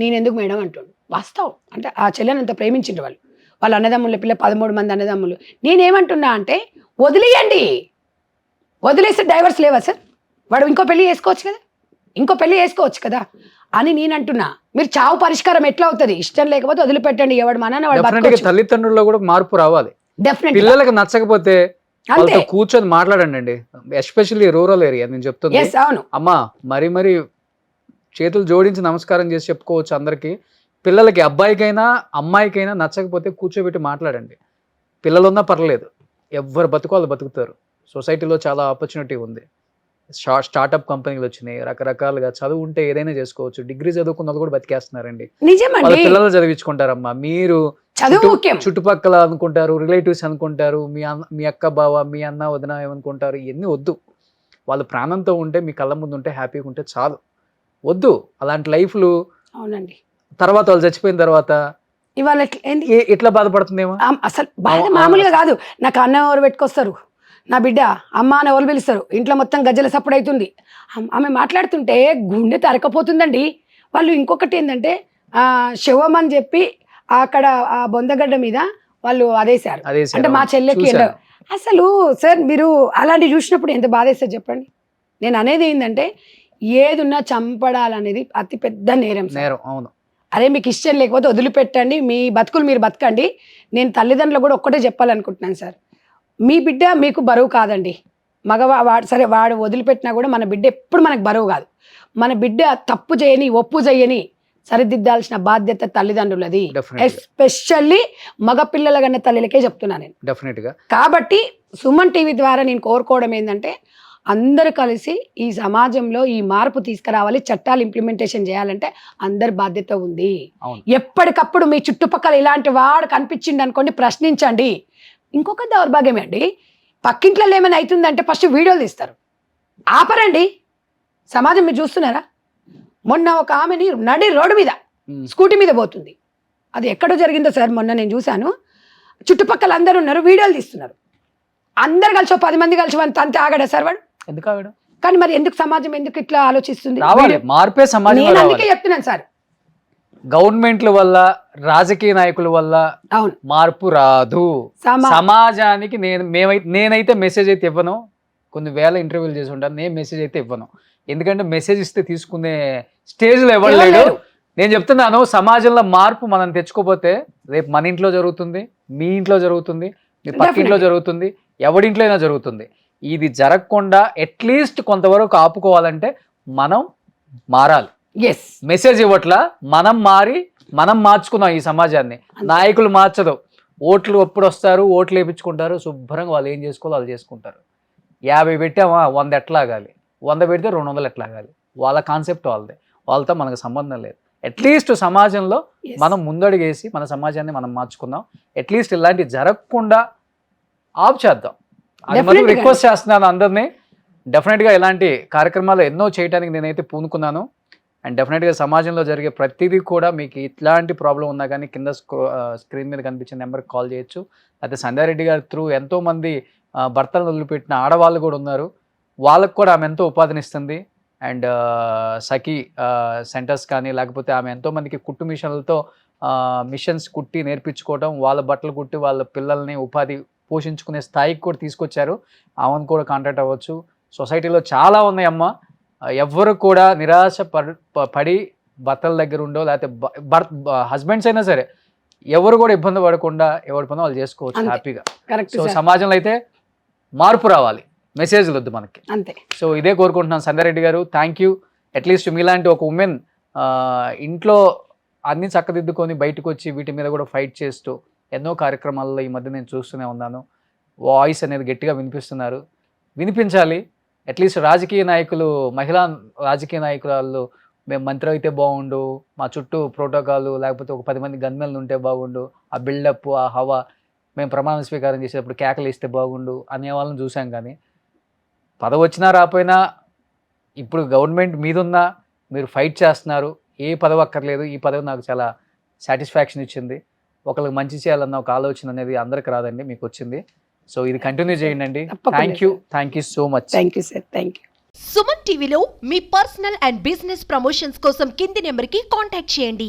నేనెందుకు మేడం అంటుండు. వాస్తవం. అంటే ఆ చెల్లెని అంత ప్రేమించిండు వాళ్ళ అన్నదమ్ముల పిల్ల 13 మంది అన్నదమ్ములు. నేనేమంటున్నా అంటే వదిలేస్తే డైవర్స్ లేవా సార్? వాడు ఇంకో పెళ్లి చేసుకోవచ్చు కదా అని నేను అంటున్నా. మీరు చావు పరిష్కారం ఎట్లా అవుతుంది? ఇష్టం లేకపోతే వదిలిపెట్టండి, ఎవడు మన
తల్లిదండ్రుల్లో కూడా మార్పు రావాలి.
డెఫినెట్.
పిల్లలకు నచ్చకపోతే కూర్చొని మాట్లాడండి. ఎస్పెషల్లీ రూరల్ ఏరియా నేను చెప్తుంది. అమ్మా మరి చేతులు జోడించి నమస్కారం చేసి చెప్పుకోవచ్చు అందరికి. పిల్లలకి అబ్బాయికైనా అమ్మాయికైనా నచ్చకపోతే కూర్చోబెట్టి మాట్లాడండి. పిల్లలున్నా పర్లేదు, ఎవరు బతుకోవాలి బతుకుతారు. సొసైటీలో చాలా ఆపర్చునిటీ ఉంది. స్టార్ట్అప్ కంపెనీలు వచ్చినాయి, రకరకాలుగా చదువు ఉంటే ఏదైనా చేసుకోవచ్చు. డిగ్రీ చదువుకున్న వాళ్ళు కూడా బతికేస్తున్నారండి. వాళ్ళ పిల్లలు చదివించుకుంటారమ్మా. మీరు చుట్టుపక్కల అనుకుంటారు, రిలేటివ్స్ అనుకుంటారు, మీ అక్క బావ, మీ అన్న వదిన ఏమనుకుంటారు, ఇవన్నీ వద్దు. వాళ్ళు ప్రాణంతో ఉంటే మీ కళ్ళ ముందు ఉంటే హ్యాపీగా ఉంటే చాలు. వద్దు అలాంటి లైఫ్లు.
అవునండి.
తర్వాత వాళ్ళు చచ్చిపోయిన తర్వాత
ఇవాళ
ఎట్లా బాధపడుతుందేమో.
అసలు బాధ మామూలుగా కాదు. నాకు అన్నం ఎవరు పెట్టుకొస్తారు, నా బిడ్డ అమ్మ అని ఎవరు పిలుస్తారు, ఇంట్లో మొత్తం గజ్జల సప్పుడు అవుతుంది. ఆమె మాట్లాడుతుంటే గుండె తరకపోతుందండి. వాళ్ళు ఇంకొకటి ఏంటంటే శవం అని చెప్పి అక్కడ ఆ బొందగడ్డ మీద వాళ్ళు అదేశారు. అంటే మా చెల్లెకి అసలు సార్ మీరు అలాంటివి చూసినప్పుడు ఎంత బాధేస్తారు చెప్పండి. నేను అనేది ఏంటంటే ఏదున్నా చంపడాలనేది అతి పెద్ద నేరం.
అవును.
అరే మీకు ఇష్టం లేకపోతే వదిలిపెట్టండి, మీ బతుకులు మీరు బతకండి. నేను తల్లిదండ్రులు కూడా ఒక్కటే చెప్పాలనుకుంటున్నాను సార్, మీ బిడ్డ మీకు బరువు కాదండి. వాడు సరే వాడు వదిలిపెట్టినా కూడా మన బిడ్డ ఎప్పుడు మనకు బరువు కాదు. మన బిడ్డ తప్పు చేయని ఒప్పు చేయని సరిదిద్దాల్సిన బాధ్యత తల్లిదండ్రులది.
Definitely.
ఎస్పెషల్లీ మగపిల్లల కన్నా తల్లిలకే చెప్తున్నా నేను.
డెఫినెట్గా
కాబట్టి సుమన్ టీవీ ద్వారా నేను కోరుకోవడం ఏంటంటే అందరూ కలిసి ఈ సమాజంలో ఈ మార్పు తీసుకురావాలి. చట్టాలు ఇంప్లిమెంటేషన్ చేయాలంటే అందరి బాధ్యత ఉంది.
అవును.
ఎప్పటికప్పుడు మీ చుట్టుపక్కల ఇలాంటి వాడు కనిపించింది అనుకోండి, ప్రశ్నించండి. ఇంకొక దౌర్భాగ్యం అండి, పక్కింట్లో ఏమైనా అవుతుందంటే ఫస్ట్ వీడియోలు తీస్తారు. ఆపరండి. సమాజం మీరు చూస్తున్నారా? మొన్న ఒక ఆమెని నడి రోడ్డు మీద స్కూటీ మీద పోతుంది. అది ఎక్కడో జరిగిందో సార్, మొన్న నేను చూశాను. చుట్టుపక్కల అందరూ ఉన్నారు, వీడియోలు తీస్తున్నారు. అందరు కలిసి 10 మంది కలిసి అంతే ఆగడా సార్ వాడు?
ఎందుకు ఆవిడ
కానీ మరి ఎందుకు సమాజం ఎందుకు ఇట్లా ఆలోచిస్తుంది?
రావాలి, మార్పే సమాజం.
నేను అందుకే చెప్తున్నాను సార్,
గవర్నమెంట్ల వల్ల, రాజకీయ నాయకుల వల్ల
అవును
మార్పు రాదు. సమాజానికి నేనైతే మెసేజ్ అయితే ఇవ్వను. కొన్ని వేల ఇంటర్వ్యూలు చేసి ఉంటాను, నేను మెసేజ్ అయితే ఇవ్వను. ఎందుకంటే మెసేజ్ ఇస్తే తీసుకునే స్టేజ్లో ఎవరు లేడు. నేను చెప్తున్నాను, సమాజంలో మార్పు మనం తెచ్చుకోపోతే రేపు మన ఇంట్లో జరుగుతుంది, మీ ఇంట్లో జరుగుతుంది, మీ పక్కింట్లో జరుగుతుంది, ఎవడింట్లో అయినా జరుగుతుంది. ఇది జరగకుండా అట్లీస్ట్ కొంతవరకు ఆపుకోవాలంటే మనం మారాలి. మెసేజ్ ఇవ్వట్లా, మనం మారి మనం మార్చుకున్నాం ఈ సమాజాన్ని. నాయకులు మార్చదు. ఓట్లు ఎప్పుడు వస్తారు, ఓట్లు వేయించుకుంటారు, శుభ్రంగా వాళ్ళు ఏం చేసుకోవాలో వాళ్ళు చేసుకుంటారు. 50 పెట్టామా 100 ఎట్లా ఆగాలి, 100 పెడితే 200 ఎట్లా ఆగాలి, వాళ్ళ కాన్సెప్ట్ వాళ్ళదే. వాళ్ళతో మనకు సంబంధం లేదు. అట్లీస్ట్ సమాజంలో మనం ముందడుగేసి మన సమాజాన్ని మనం మార్చుకుందాం. అట్లీస్ట్ ఇలాంటివి జరగకుండా ఆఫ్ చేద్దాం. అది మనం రిక్వెస్ట్ చేస్తున్నాను అందరినీ. డెఫినెట్గా ఇలాంటి కార్యక్రమాలు ఎన్నో చేయడానికి నేనైతే పూనుకున్నాను. అండ్ డెఫినెట్గా సమాజంలో జరిగే ప్రతిదీ కూడా మీకు ఇట్లాంటి ప్రాబ్లం ఉన్నా కానీ కింద స్క్రీన్ మీద కనిపించిన నెంబర్కి కాల్ చేయొచ్చు. అయితే సంధ్యారెడ్డి గారి త్రూ ఎంతోమంది భర్తలను వదిలిపెట్టిన ఆడవాళ్ళు కూడా ఉన్నారు. వాళ్ళకు కూడా ఆమె ఎంతో ఉపాధినిస్తుంది. అండ్ సఖీ సెంటర్స్ కానీ, లేకపోతే ఆమె ఎంతోమందికి కుట్టు మిషన్లతో మిషన్స్ కుట్టి నేర్పించుకోవడం, వాళ్ళ బట్టలు కుట్టి వాళ్ళ పిల్లల్ని ఉపాధి పోషించుకునే స్థాయికి కూడా తీసుకొచ్చారు. ఆమెను కూడా కాంటాక్ట్ అవ్వచ్చు. సొసైటీలో చాలా ఉన్నాయి అమ్మ. ఎవ్వరు కూడా నిరాశ పడి భర్తల దగ్గర ఉండో, లేకపోతే హస్బెండ్స్ అయినా సరే ఎవరు కూడా ఇబ్బంది పడకుండా ఎవరి పని వాళ్ళు చేసుకోవచ్చు హ్యాపీగా. సో సమాజంలో అయితే మార్పు రావాలి, మెసేజ్లు వద్దు మనకి అంతే. సో ఇదే కోరుకుంటున్నాను సంధ్యారెడ్డి గారు. Thank you. అట్లీస్ట్ మీలాంటి ఒక ఉమెన్ ఇంట్లో అన్ని చక్కదిద్దుకొని బయటకు వచ్చి వీటి మీద కూడా ఫైట్ చేస్తూ ఎన్నో కార్యక్రమాల్లో ఈ మధ్య నేను చూస్తూనే ఉన్నాను. వాయిస్ అనేది గట్టిగా వినిపిస్తున్నారు, వినిపించాలి. అట్లీస్ట్ రాజకీయ నాయకులు, మహిళా రాజకీయ నాయకురాళ్ళు, మేము మంత్రి అయితే బాగుండు, మా చుట్టూ ప్రోటోకాల్, లేకపోతే ఒక 10 మంది గన్మెన్లు ఉంటే బాగుండు, ఆ బిల్డప్, ఆ హవా, మేము ప్రమాణ స్వీకారం చేసేటప్పుడు కేకలు ఇస్తే బాగుండు అనే వాళ్ళని చూసాం. కానీ పదవి వచ్చినా రాపోయినా ఇప్పుడు గవర్నమెంట్ మీదున్నా మీరు ఫైట్ చేస్తున్నారు. ఏ పదవి అక్కర్లేదు, ఈ పదవి నాకు చాలా సాటిస్ఫాక్షన్ ఇచ్చింది. ఒకరికి మంచి చేయాలన్న ఒక ఆలోచన అనేది అందరికి రాదండి, మీకు వచ్చింది. సో ఇది కంటిన్యూ చేయండి. Thank you so much.
Thank you sir. Thank you.
Suman టీవీలో మీ పర్సనల్ అండ్ బిజినెస్ ప్రమోషన్స్ కోసం కింది నెంబర్కి కాంటాక్ట్ చేయండి.